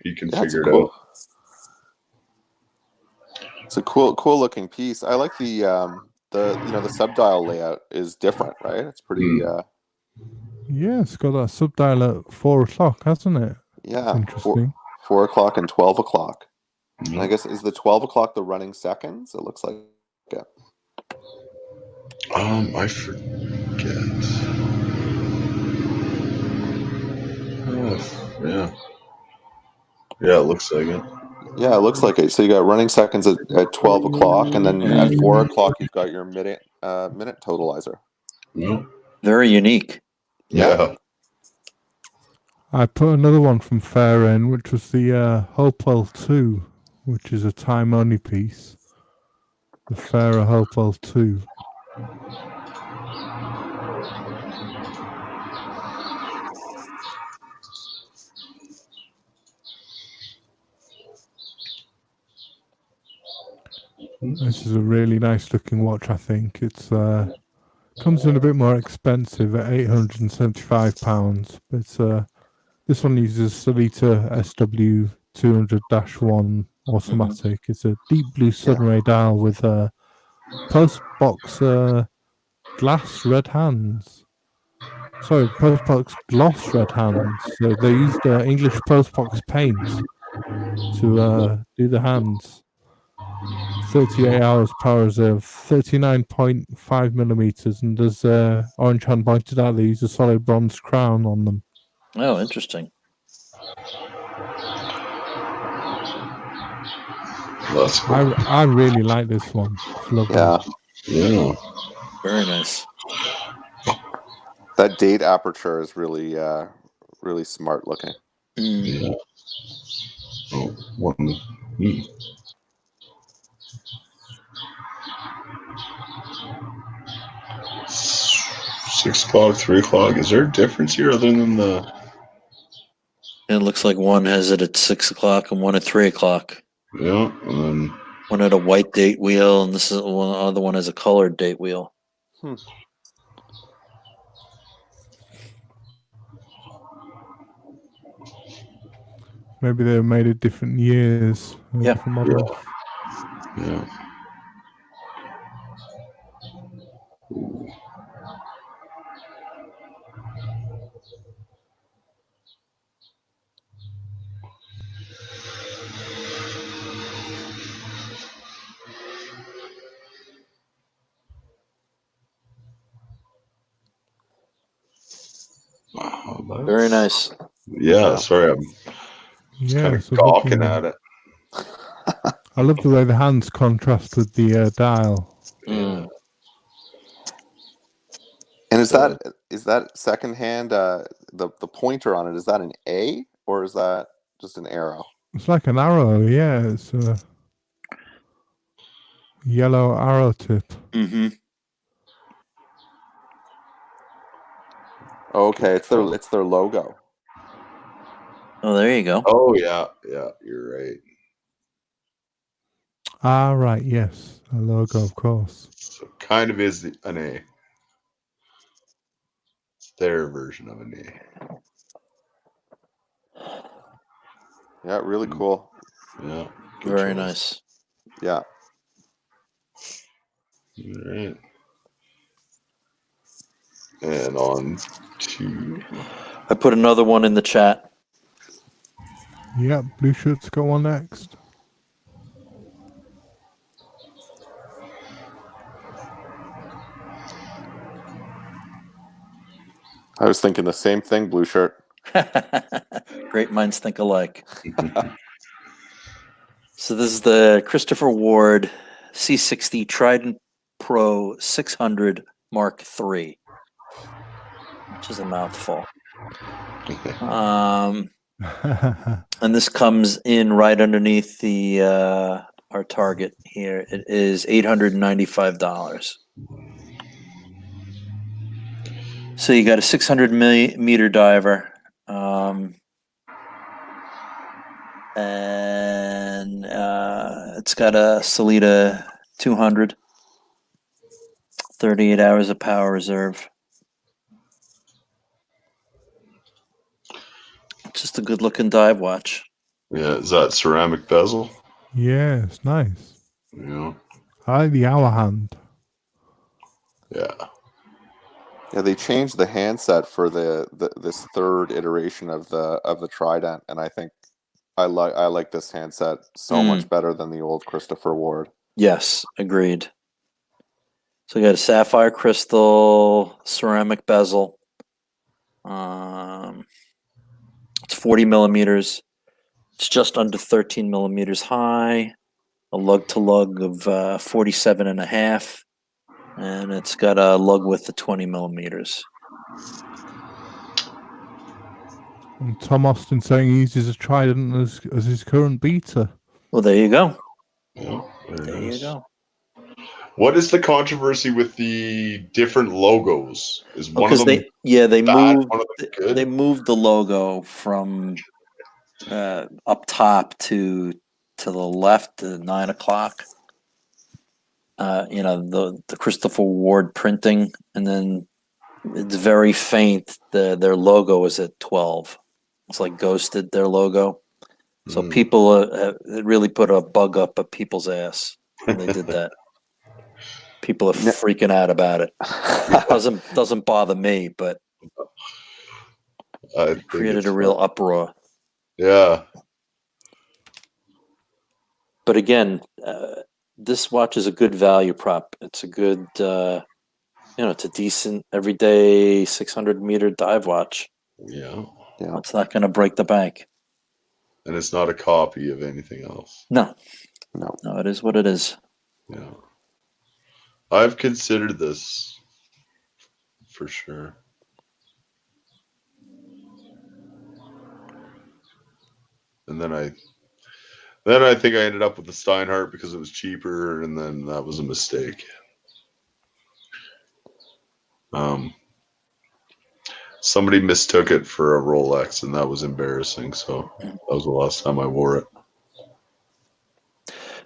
He can figure it out. It's a cool looking piece. I like the subdial layout is different, right? It's pretty yeah, it's got that subdial at 4 o'clock, hasn't it? Yeah. That's interesting. 4 o'clock and 12 o'clock. And I guess is the 12 o'clock the running seconds? It looks like I forget. Yeah, it looks like it. Yeah, it looks like it. So you got running seconds at 12 o'clock, and then at 4 o'clock you've got your minute totalizer. Yeah. Very unique. Yeah. I put another one from Fair in, which was the Hopewell 2, which is a time-only piece. The Fairer Hopewell 2. This is a really nice looking watch, I think. It's comes in a bit more expensive at £875. But this one uses Solita SW 200-1 automatic. It's a deep blue sunray dial with postbox glass red hands. Sorry, postbox gloss red hands. So they used English postbox paint to do the hands. 38 hours power reserve, 39.5 millimeters, and as Orange Hand pointed out, they use a solid bronze crown on them. Oh, interesting. That's cool. I really like this one. It's lovely. Yeah. Very nice. That date aperture is really really smart looking. Yeah. Oh, one. 6 o'clock, 3 o'clock. Is there a difference here other than the? It looks like one has it at 6 o'clock and one at 3 o'clock. Yeah, and then One had a white date wheel, and this is one. The other one has a colored date wheel. Maybe they were made at different years, Yeah. different models. yeah. Wow, Very nice. Yeah, sorry, I'm Yeah, kind it's of a lovely gawking one. at it. I love the way the hands contrast with the dial. Mm. And is that second hand the pointer on it, is that an A or is that just an arrow? It's like an arrow, yeah. It's a yellow arrow tip. Mm-hmm. Oh, okay, it's their logo. Oh, there you go. Oh yeah, you're right. Ah, right, yes. A logo, of course. So it kind of is an A. It's their version of an A. Yeah, really cool. Yeah. good Very choice. nice. Yeah. All right. And on to I put another one in the chat. Yeah, Blue Shirt's got one next. I was thinking the same thing, Blue Shirt. Great minds think alike. So this is the Christopher Ward C60 Trident Pro 600 Mark III, which is a mouthful. And this comes in right underneath the our target here. It is $895. So you got a 600 meter diver, and it's got a Salida 200, 38 hours of power reserve. Just a good looking dive watch. yeah, is that ceramic bezel? Yeah, it's nice. Yeah. I like the hour hand. Yeah. Yeah, they changed the handset for this third iteration of the Trident, and I think I like this handset so much better than the old Christopher Ward. Yes, agreed. So you got a sapphire crystal, ceramic bezel. It's 40 millimeters. It's just under 13 millimeters high. A lug to lug of 47 and a half. And it's got a lug width of 20 millimeters. And Tom Austin saying he uses a Trident as his current beta. Well, there you go. Yeah. There you go. What is the controversy with the different logos? Is one of them they bad, moved one of them good? they moved the logo from up top to the left to 9 o'clock. The Christopher Ward printing, and then it's very faint. Their logo is at 12. It's like ghosted their logo. So people it really put a bug up people's ass when they did that. People are freaking out about it. It doesn't bother me, but it created a real uproar. Yeah. But again, this watch is a good value prop. It's a good, it's a decent everyday 600-meter dive watch. Yeah. Yeah. It's not going to break the bank. And it's not a copy of anything else. No, No. it is what it is. Yeah. I've considered this for sure. And then I think I ended up with the Steinhardt because it was cheaper, and then that was a mistake. Somebody mistook it for a Rolex, and that was embarrassing. So that was the last time I wore it.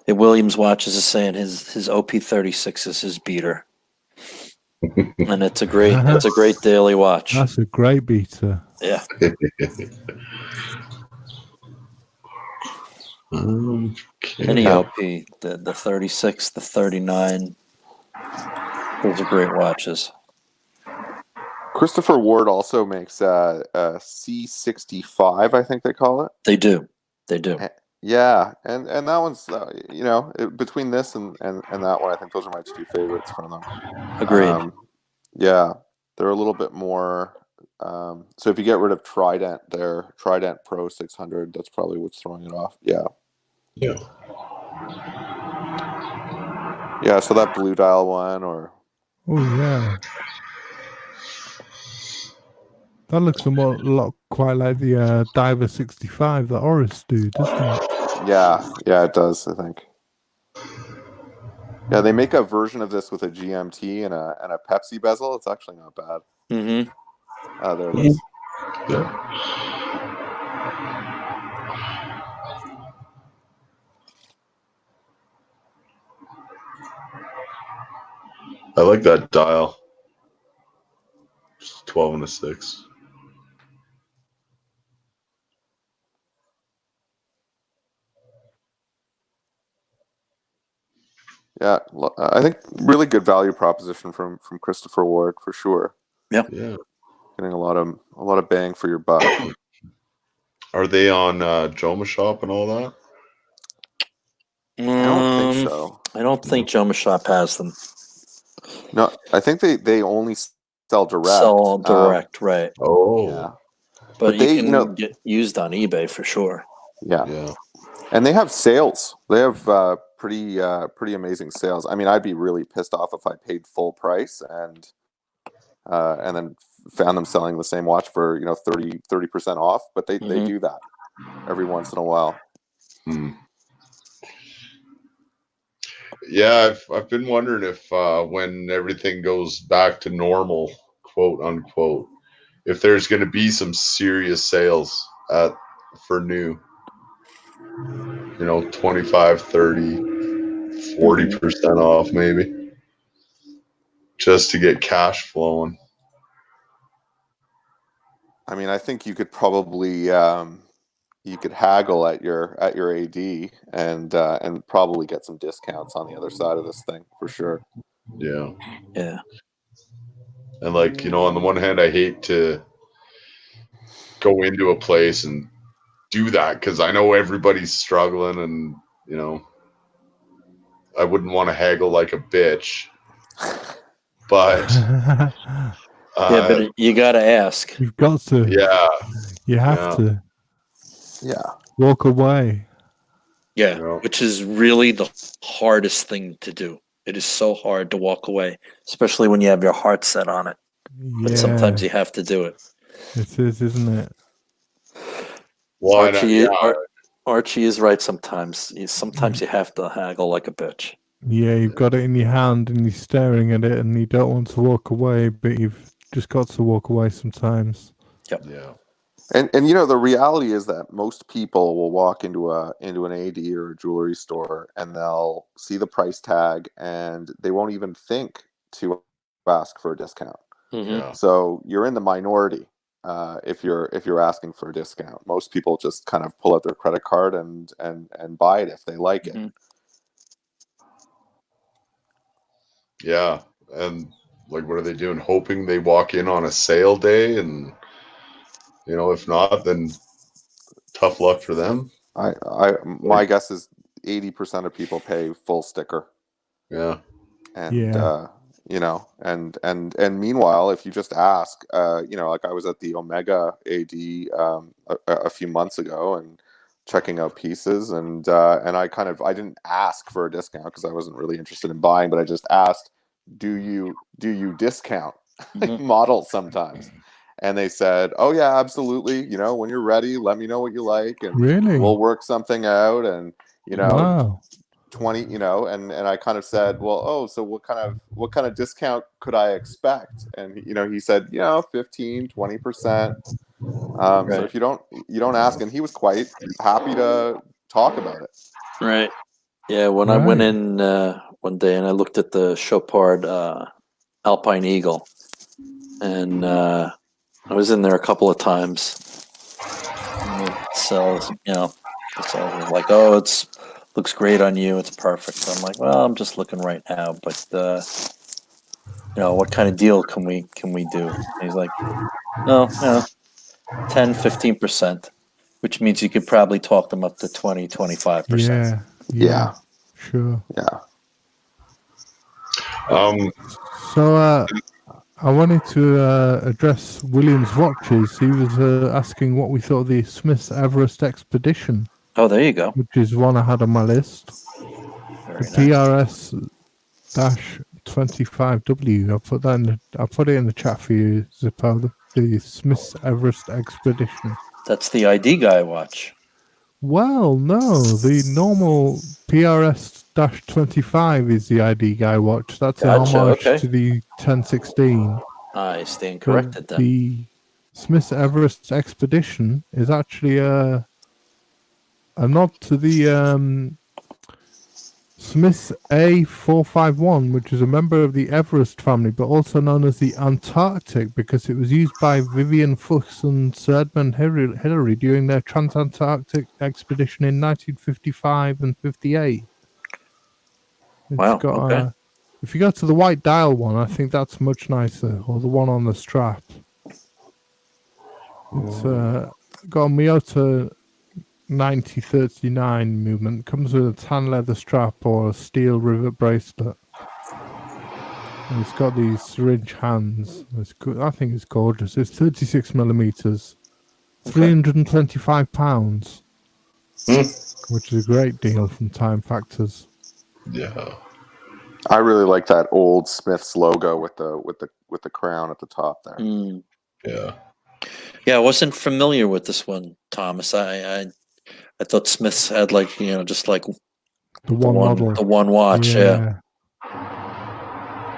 The Williams watches is saying his OP36 is his beater, and it's a great daily watch. That's a great beater. Yeah. Okay. Any OP, the 36, the 39, those are great watches. Christopher Ward also makes a C65, I think they call it. They do. Yeah, and that one's between this and that one, I think those are my two favorites from them. Agreed. Yeah, they're a little bit more. So if you get rid of Trident, their Trident Pro 600, that's probably what's throwing it off. Yeah. Yeah. So that blue dial one, or yeah, that looks quite like the Diver 65 that Oris do, doesn't it? yeah, it does. I think. Yeah, they make a version of this with a GMT and a Pepsi bezel. It's actually not bad. Mm-hmm. There it is. Yeah. I like that dial. Just 12 and a 6. Yeah, I think really good value proposition from Christopher Ward for sure. Yeah. Getting a lot of bang for your buck. Are they on Joma Shop and all that? I don't think so. I don't think Joma Shop has them. No, I think they only sell direct. Right? Oh, Yeah. But you can get used on eBay for sure. Yeah. And they have sales. They have pretty amazing sales. I mean, I'd be really pissed off if I paid full price and then found them selling the same watch for 30% off. But they do that every once in a while. Yeah, I've been wondering if when everything goes back to normal, quote unquote, if there's going to be some serious sales for new. 25, 30, 40% off maybe, just to get cash flowing. I mean, I think you could probably you could haggle at your AD and probably get some discounts on the other side of this thing for sure. Yeah. And on the one hand, I hate to go into a place and do that because I know everybody's struggling, and I wouldn't want to haggle like a bitch, but but you got to ask. You've got to. Yeah. You have to. Yeah. Walk away. Yeah, which is really the hardest thing to do. It is so hard to walk away, especially when you have your heart set on it. But sometimes you have to do it. It is, isn't it? Well, Archie is right sometimes. Sometimes you have to haggle like a bitch. Yeah, you've got it in your hand and you're staring at it and you don't want to walk away, but you've just got to walk away sometimes. Yep. Yeah. And the reality is that most people will walk into an AD or a jewelry store and they'll see the price tag and they won't even think to ask for a discount. Mm-hmm. Yeah. So you're in the minority if you're asking for a discount. Most people just kind of pull out their credit card and buy it if they like it. Yeah, and what are they doing? Hoping they walk in on a sale day, and if not, then tough luck for them. My guess is 80% of people pay full sticker. Yeah. And Yeah. you know, and meanwhile, if you just ask, you know, like I was at the Omega AD a few months ago and checking out pieces, and I didn't ask for a discount because I wasn't really interested in buying, but I just asked, do you discount models sometimes? And they said, oh yeah, absolutely, you know, when you're ready, let me know what you like, and Really? we'll work something out. And you know, Wow. 20, you know, and I kind of said, well, oh, so what kind of discount could I expect? And you know, he said, 15-20%. So if you don't ask, and he was quite happy to talk about it. Right. Yeah, when I went in one day and I looked at the Chopard Alpine Eagle, and I was in there a couple of times. And it sells, you know, the sales was like, oh, looks great on you, it's perfect. So I'm like, well, I'm just looking right now, but you know, what kind of deal can we do? And he's like, no, 10-15%, which means you could probably talk them up to 20-25%. Yeah. Sure. Yeah. So I wanted to address William's watches. He was asking what we thought of the Smith's Everest Expedition. Oh, there you go. Which is one I had on my list. Very the PRS-25W. I'll put it in the chat for you, Zippo. The Smith's Everest Expedition. That's the ID guy watch. Well, no, the normal PRS-25 is the ID guy watch. That's a homage to the 1016. I stand corrected then. The Smith's Everest Expedition is actually a nod to the Smith's A451, which is a member of the Everest family, but also known as the Antarctic, because it was used by Vivian Fuchs and Sir Edmund Hillary during their transantarctic expedition in 1955 and 58. If you go to the white dial one, I think that's much nicer, or the one on the strap. It's got a Miyota 9039 movement. Comes with a tan leather strap or a steel rivet bracelet. And it's got these syringe hands. I think it's gorgeous. It's 36 millimeters, 325 pounds, which is a great deal from Time Factors. Yeah, I really like that old Smith's logo with the crown at the top there. Yeah, I wasn't familiar with this one, Thomas. I thought Smith's had like, you know, just like the one model, the one watch. Yeah.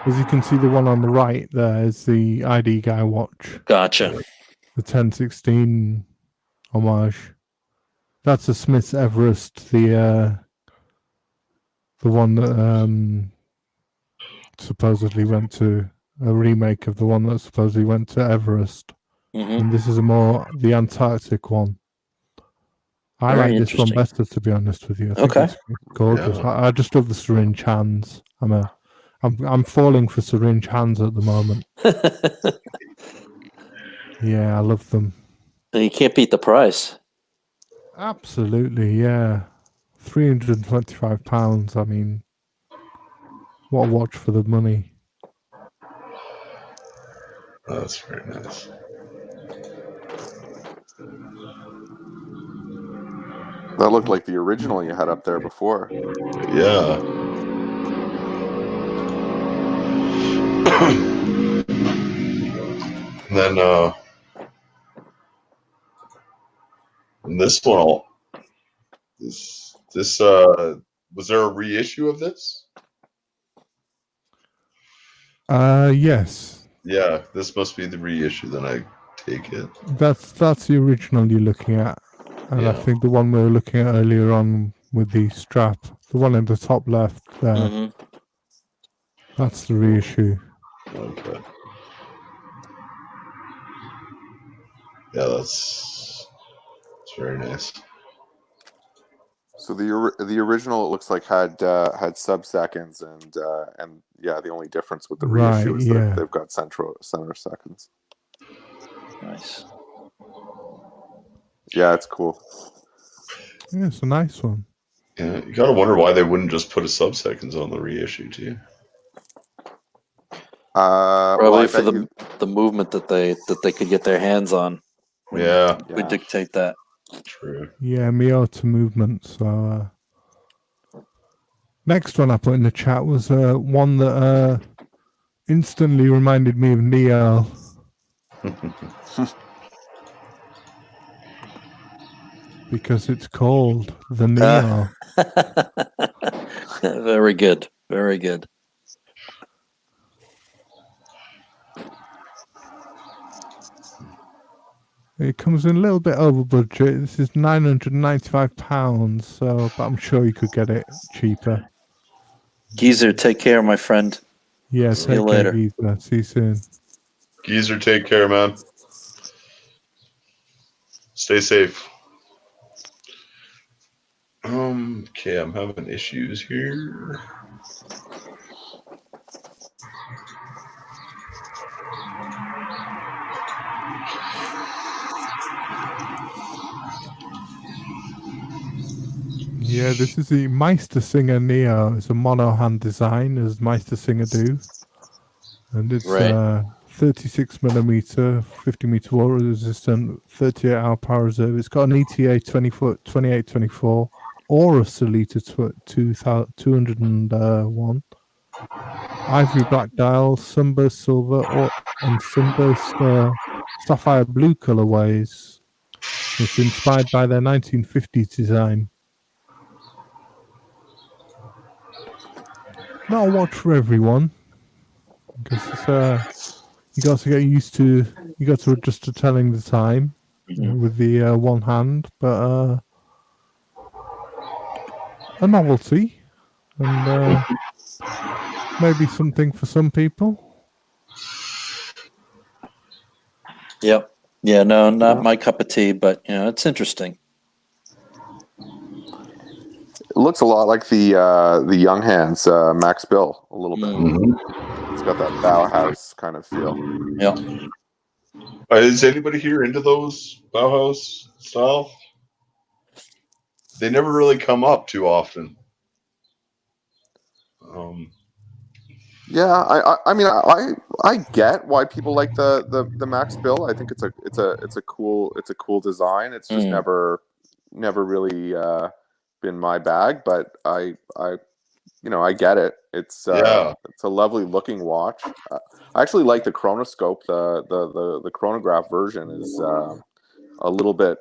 As you can see, the one on the right there is the ID guy watch. Gotcha. The 1016 homage. That's a Smith's Everest, the one that supposedly went to a remake of the one that supposedly went to Everest. And this is the Antarctic one. I like this one better, to be honest with you. I think it's gorgeous. Yeah. I just love the syringe hands. I'm falling for syringe hands at the moment. Yeah, I love them. And you can't beat the price. Absolutely, yeah. £325. I mean, what a watch for the money. That's very nice. That looked like the original you had up there before. Yeah. And then this one, this was there a reissue of this? Yes. Yeah, this must be the reissue. Then I take it. That's the original you're looking at. And I think the one we were looking at earlier on with the strap, the one in the top left there, that's the reissue. Okay. Yeah, that's very nice. So the original, it looks like, had sub-seconds, and the only difference with the reissue is that they've got center seconds. Nice. Yeah, it's cool. Yeah, it's a nice one. Yeah, you gotta wonder why they wouldn't just put a sub-seconds on the reissue too. Probably for the movement that they could get their hands on. Would dictate that. True. Yeah, Miata movement. So next one I put in the chat was one that instantly reminded me of Neo. Because it's called the Neo. Very good. Very good. It comes in a little bit over budget. This is £995, so but I'm sure you could get it cheaper. Geezer, take care, my friend. Yeah, See you take care, later. Geezer. See you soon. Geezer, take care, man. Stay safe. Okay, I'm having issues here. Yeah, this is the Meistersinger Neo. It's a mono hand design, as Meistersinger do. And it's 36mm, 50m water resistant, 38-hour power reserve. It's got an ETA 2824 or a Solita 201. Ivory black dial, sunburst silver, and sunburst sapphire blue colorways. It's inspired by their 1950s design. Not a watch for everyone, because it's you got to get used to. You got to adjust to telling the time with the one hand, but a novelty, and maybe something for some people. Yep. Yeah. No, not my cup of tea, but it's interesting. It looks a lot like the Young Hands Max Bill a little bit. Mm-hmm. It's got that Bauhaus kind of feel. Yeah. Is anybody here into those Bauhaus style? They never really come up too often. Yeah, I mean I get why people like the Max Bill. I think it's a cool design. It's just never really been my bag, but I get it. It's a lovely looking watch. I actually like the chronoscope. The chronograph version is a little bit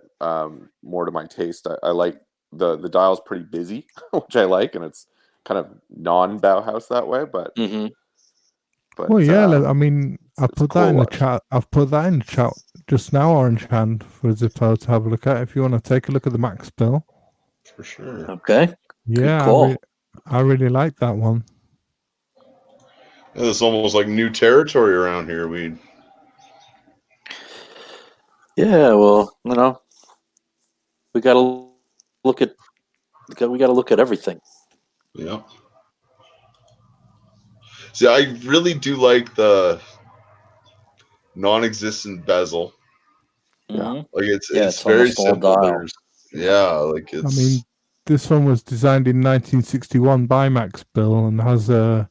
more to my taste. I like the dial's pretty busy, which I like, and it's kind of non-Bauhaus that way, but well, yeah, I mean, I put that in the chat. I've put that in the chat just now, Orange Hand, for Zippo to have a look at if you want to take a look at the Max Bill. For sure. Okay. Yeah, I really like that one. Yeah, it's almost like new territory around here. Yeah, well, we got to look at everything. Yeah. See, I really do like the non-existent bezel. Yeah, like it's very simple. Like it's. I mean, this one was designed in 1961 by Max Bill and has the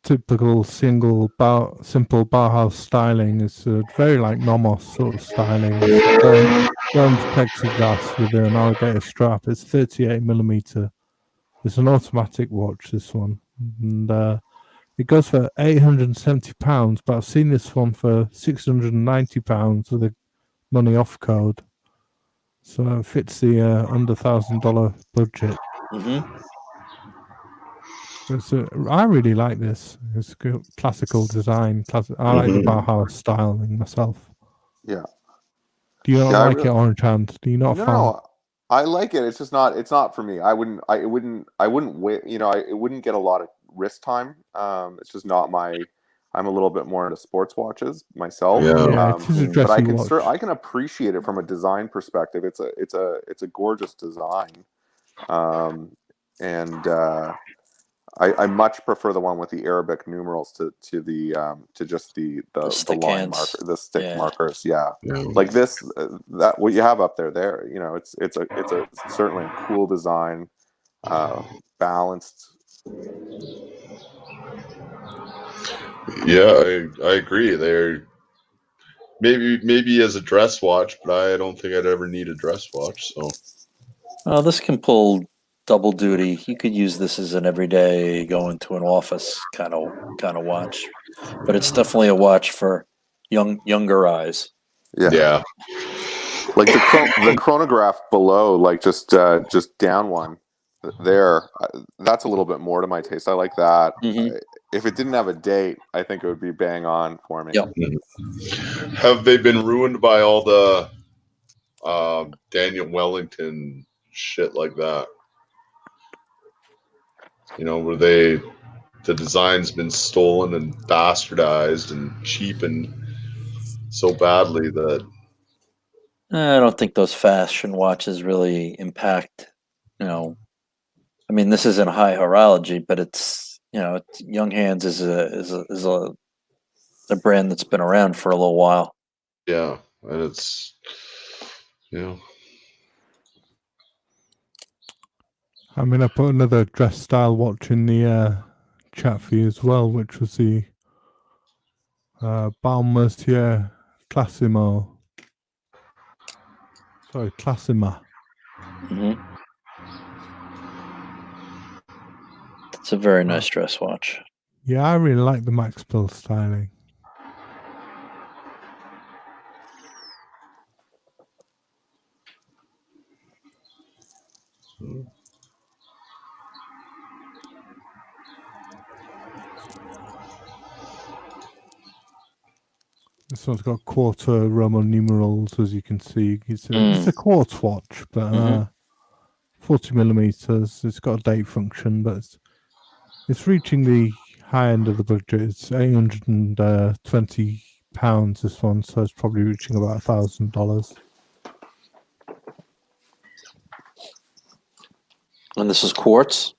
typical simple Bauhaus styling. It's very like Nomos sort of styling. Domed plexiglass with an alligator strap. It's 38mm. It's an automatic watch, this one, and it goes for £870, but I've seen this one for £690 with a money off code, so it fits the under $1,000 budget. I really like this. It's a good classical design. I like the Bauhaus styling myself. Yeah. Do you not like it, Orange Hand? Do you not? No, I like it. It's just not. It's not for me. I wouldn't. It wouldn't wait. It wouldn't get a lot of wrist time. It's just not my. I'm a little bit more into sports watches myself. Yeah, but I can appreciate it from a design perspective. It's a gorgeous design, and I much prefer the one with the Arabic numerals to just the line marker, the stick markers. Yeah. Like this, that what you have up there. It's certainly a cool design. balanced. Yeah, I agree. They're maybe as a dress watch, but I don't think I'd ever need a dress watch. So This can pull double duty. You could use this as an everyday going to an office kind of watch, but it's definitely a watch for younger eyes. yeah. Like the chronograph below, like just down one there. That's a little bit more to my taste. I like that. Mhm. If it didn't have a date, I think it would be bang on for me. Yep. Have they been ruined by all the Daniel Wellington shit like that? Where the design's been stolen and bastardized and cheapened so badly that I don't think those fashion watches really impact. I mean, this isn't high horology, but it's Young Hands is a brand that's been around for a little while. yeah, and it's I mean, I put another dress style watch in the chat for you as well, which was the Balmercier Classimo. Sorry, Classima. Mm-hmm. It's a very nice dress watch. Yeah, I really like the Max Bill styling. This one's got quarter Roman numerals, as you can see. It's a quartz watch, but 40 millimeters. It's got a date function, but it's reaching the high end of the budget. It's £820 this one, so it's probably reaching about $1,000. And this is quartz?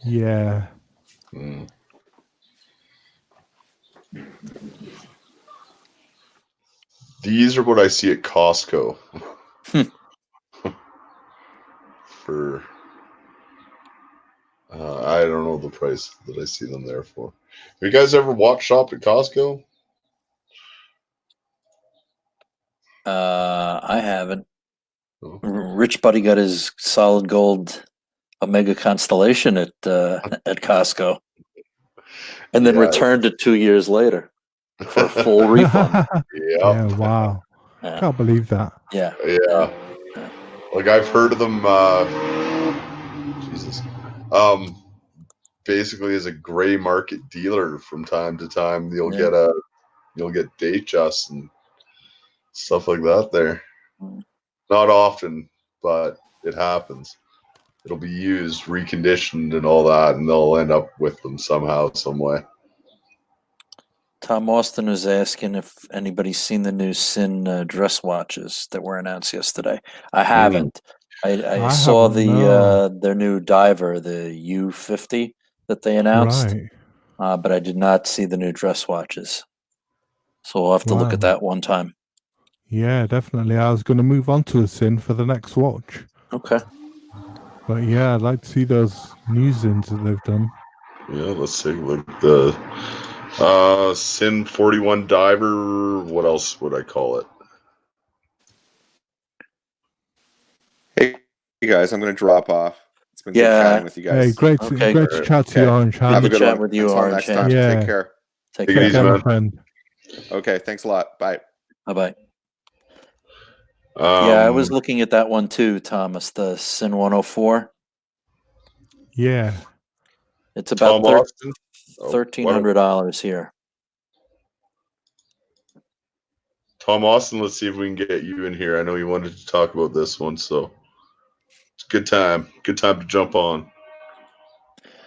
Yeah. These are what I see at Costco. For I don't know the price that I see them there for. Have you guys ever watch shop at Costco? I haven't. Oh. Rich Buddy got his solid gold Omega Constellation at Costco, and then returned it 2 years later for a full refund. Yeah, wow. Yeah. Can't believe that. Yeah. Like I've heard of them. Jesus. Basically, as a gray market dealer, from time to time, you'll get date just and stuff like that there. Not often, but it happens. It'll be used, reconditioned, and all that, and they'll end up with them somehow, some way. Tom Austin was asking if anybody's seen the new Sin dress watches that were announced yesterday. I haven't. I saw their new diver, the U50 that they announced, but I did not see the new dress watches. So we'll have to look at that one time. Yeah, definitely. I was going to move on to a Sin for the next watch. Okay. But yeah, I'd like to see those new Zins that they've done. Yeah, let's take a look at the Sin 41 diver. What else would I call it? Hey guys, I'm going to drop off. It's been good chatting with you guys. Hey, great to chat to you, Orange Hand. Have a good chat one. with you, Until Orange next time. Yeah. Take care. Take it easy, man. Friend. Okay, thanks a lot. Bye. Bye-bye. I was looking at that one too, Thomas, the Sin 104. Yeah. It's about $1,300 here. Tom Austin, let's see if we can get you in here. I know you wanted to talk about this one, so it's a good time. Good time to jump on.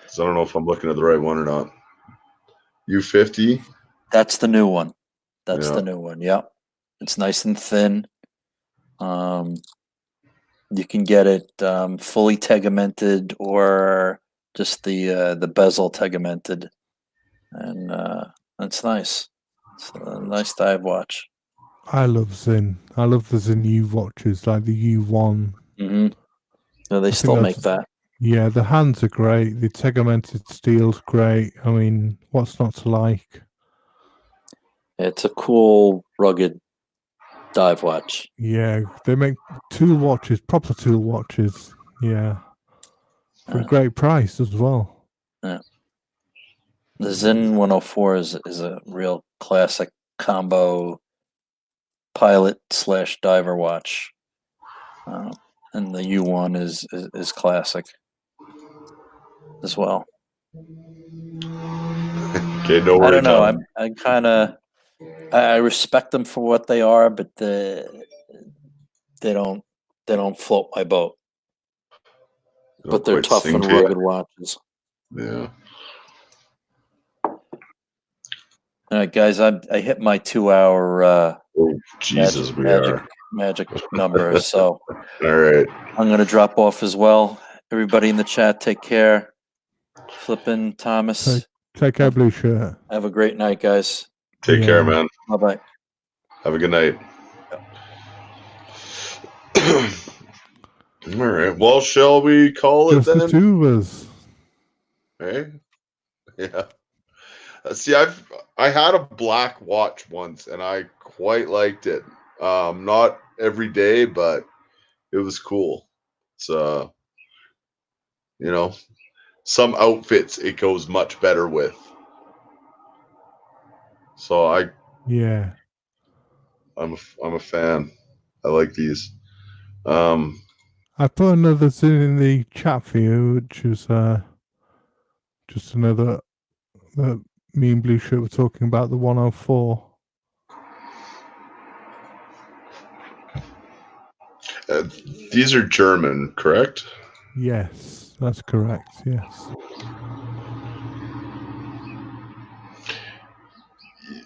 So I don't know if I'm looking at the right one or not. U50? That's the new one. The new one. Yep. It's nice and thin. You can get it fully tegamented or just the bezel tegamented, and that's nice. It's a nice dive watch. I love Zin. I love the Zin U watches, like the U1. Mm-hmm. No, they still make that. Yeah, the hands are great. The tegmented steel's great. I mean, what's not to like? It's a cool, rugged dive watch. Yeah, they make tool watches, proper tool watches. Yeah, for a great price as well. Yeah. The Zen 104 is a real classic combo pilot / diver watch, and the U1 is classic as well. Okay, no I worries. don't know. I kind of I respect them for what they are, but they don't float my boat. But they're tough and rugged watches. Yeah. All right, guys, I hit my 2-hour Jesus, magic number. So all right, I'm going to drop off as well. Everybody in the chat, take care. Flippin' Thomas. Take care, Blue Shirt. Have a great night, guys. Take care, man. Bye-bye. Have a good night. All right. Well, shall we call Just it then? the two of us. Hey? Yeah. See, I had a black watch once, and I quite liked it. Not every day, but it was cool. It's some outfits it goes much better with. So I'm a fan. I like these. I put another thing in the chat for you, which is just another that me and Blue Shirt were talking about, the 104. These are German, correct? Yes, that's correct. Yes.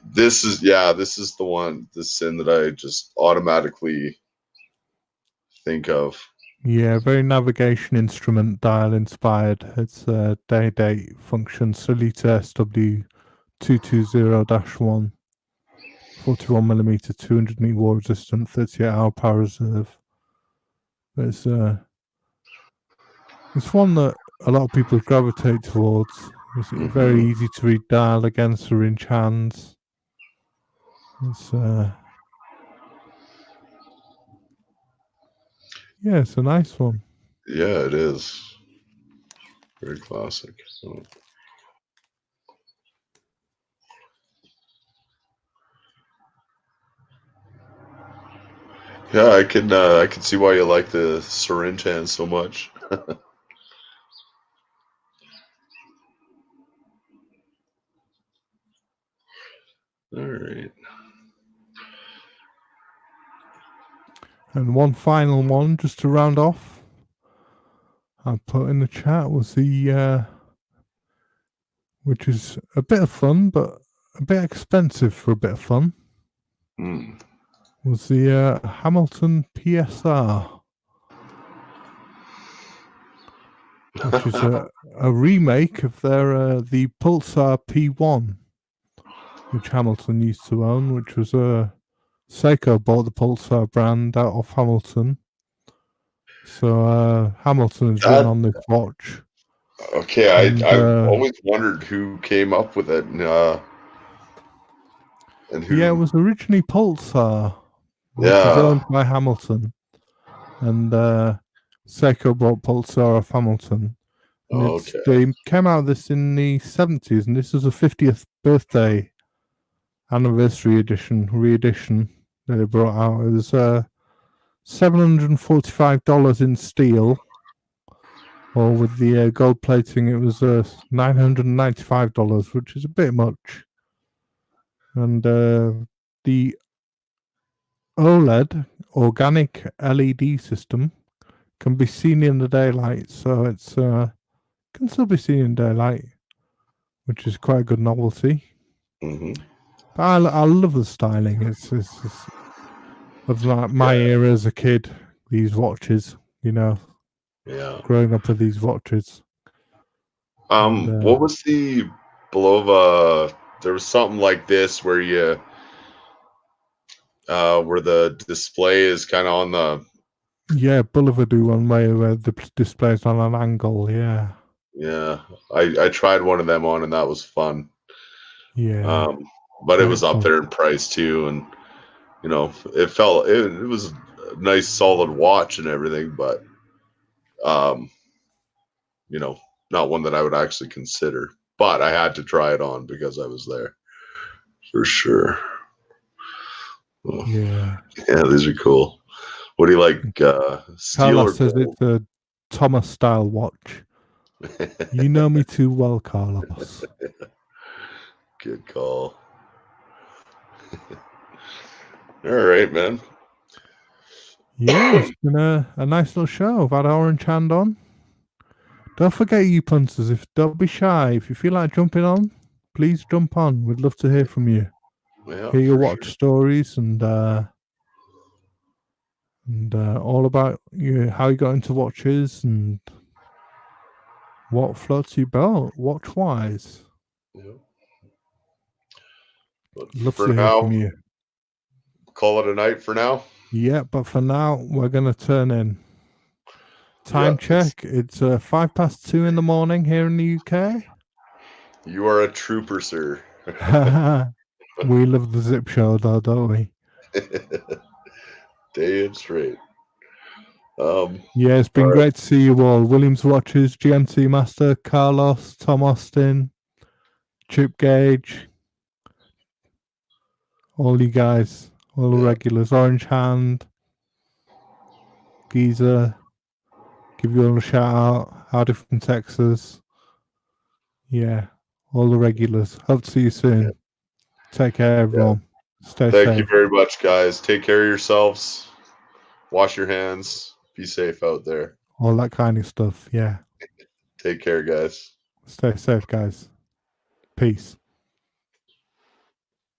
This is the one, the sin that I just automatically think of. Yeah, very navigation instrument dial inspired. It's a day-date function, Solita SW220-1, 41mm, 200 meter war resistant, 38-hour power reserve. It's one that a lot of people gravitate towards. It's very easy to read dial against for inch hands. It's it's a nice one. Yeah, it is. Very classic. Yeah, I can see why you like the syringe hand so much. All right. And one final one, just to round off, I put in the chat was the, which is a bit of fun, but a bit expensive for a bit of fun, was the Hamilton PSR, which is a remake of their the Pulsar P1, which Hamilton used to own, which was Seiko bought the Pulsar brand out of Hamilton. So Hamilton has written on this watch. Okay, I've always wondered who came up with it, and who. Yeah, it was originally Pulsar, which is owned by Hamilton, and Seiko bought Pulsar off Hamilton. And they came out of this in the 70s, and this was a 50th birthday anniversary re-edition that they brought out. It was $745 in steel, or with the gold plating, it was $995, which is a bit much. And the OLED organic LED system can be seen in the daylight, so it's can still be seen in daylight, which is quite a good novelty. But I love the styling. It's of like my era as a kid. These watches, growing up with these watches. What was the Belova? There was something like this where where the display is kind of on the Yeah, Boulevard one where the display's on an angle. Yeah. Yeah, I tried one of them on, and that was fun. Yeah. But it Great was up fun. there in price too, and it was a nice solid watch and everything, but not one that I would actually consider. But I had to try it on because I was there for sure. Oh, Yeah. yeah, these are cool. What do you like, steel or Carlos says gold? it's a Thomas style watch. You know me too well, Carlos. Good call. All right, man. Yeah, it's been a nice little show. I've had Orange Hand on. Don't forget, you punters, don't be shy. If you feel like jumping on, please jump on. We'd love to hear from you. Yeah, Hear your for watch sure. stories and all about how you got into watches and what floats your boat watch wise. Yeah. But Love for to hear from now, you. call it a night for now. Yeah, but for now, we're going to turn in. Time check. It's 2:05 in the morning here in the UK. You are a trooper, sir. We love the Zip Show, though, don't we? Day and straight. Yeah, it's been great to see you all. Williams Watches, GMT Master, Carlos, Tom Austin, Chip Gage, all you guys, all the regulars, Orange Hand, Geezer, give you all a shout out, Howdy from Texas. Yeah, all the regulars. Hope to see you soon. Take care, everyone. Stay Thank safe. you very much, guys. Take care of yourselves. Wash your hands. Be safe out there. All that kind of stuff. Yeah. Take care, guys. Stay safe, guys. Peace.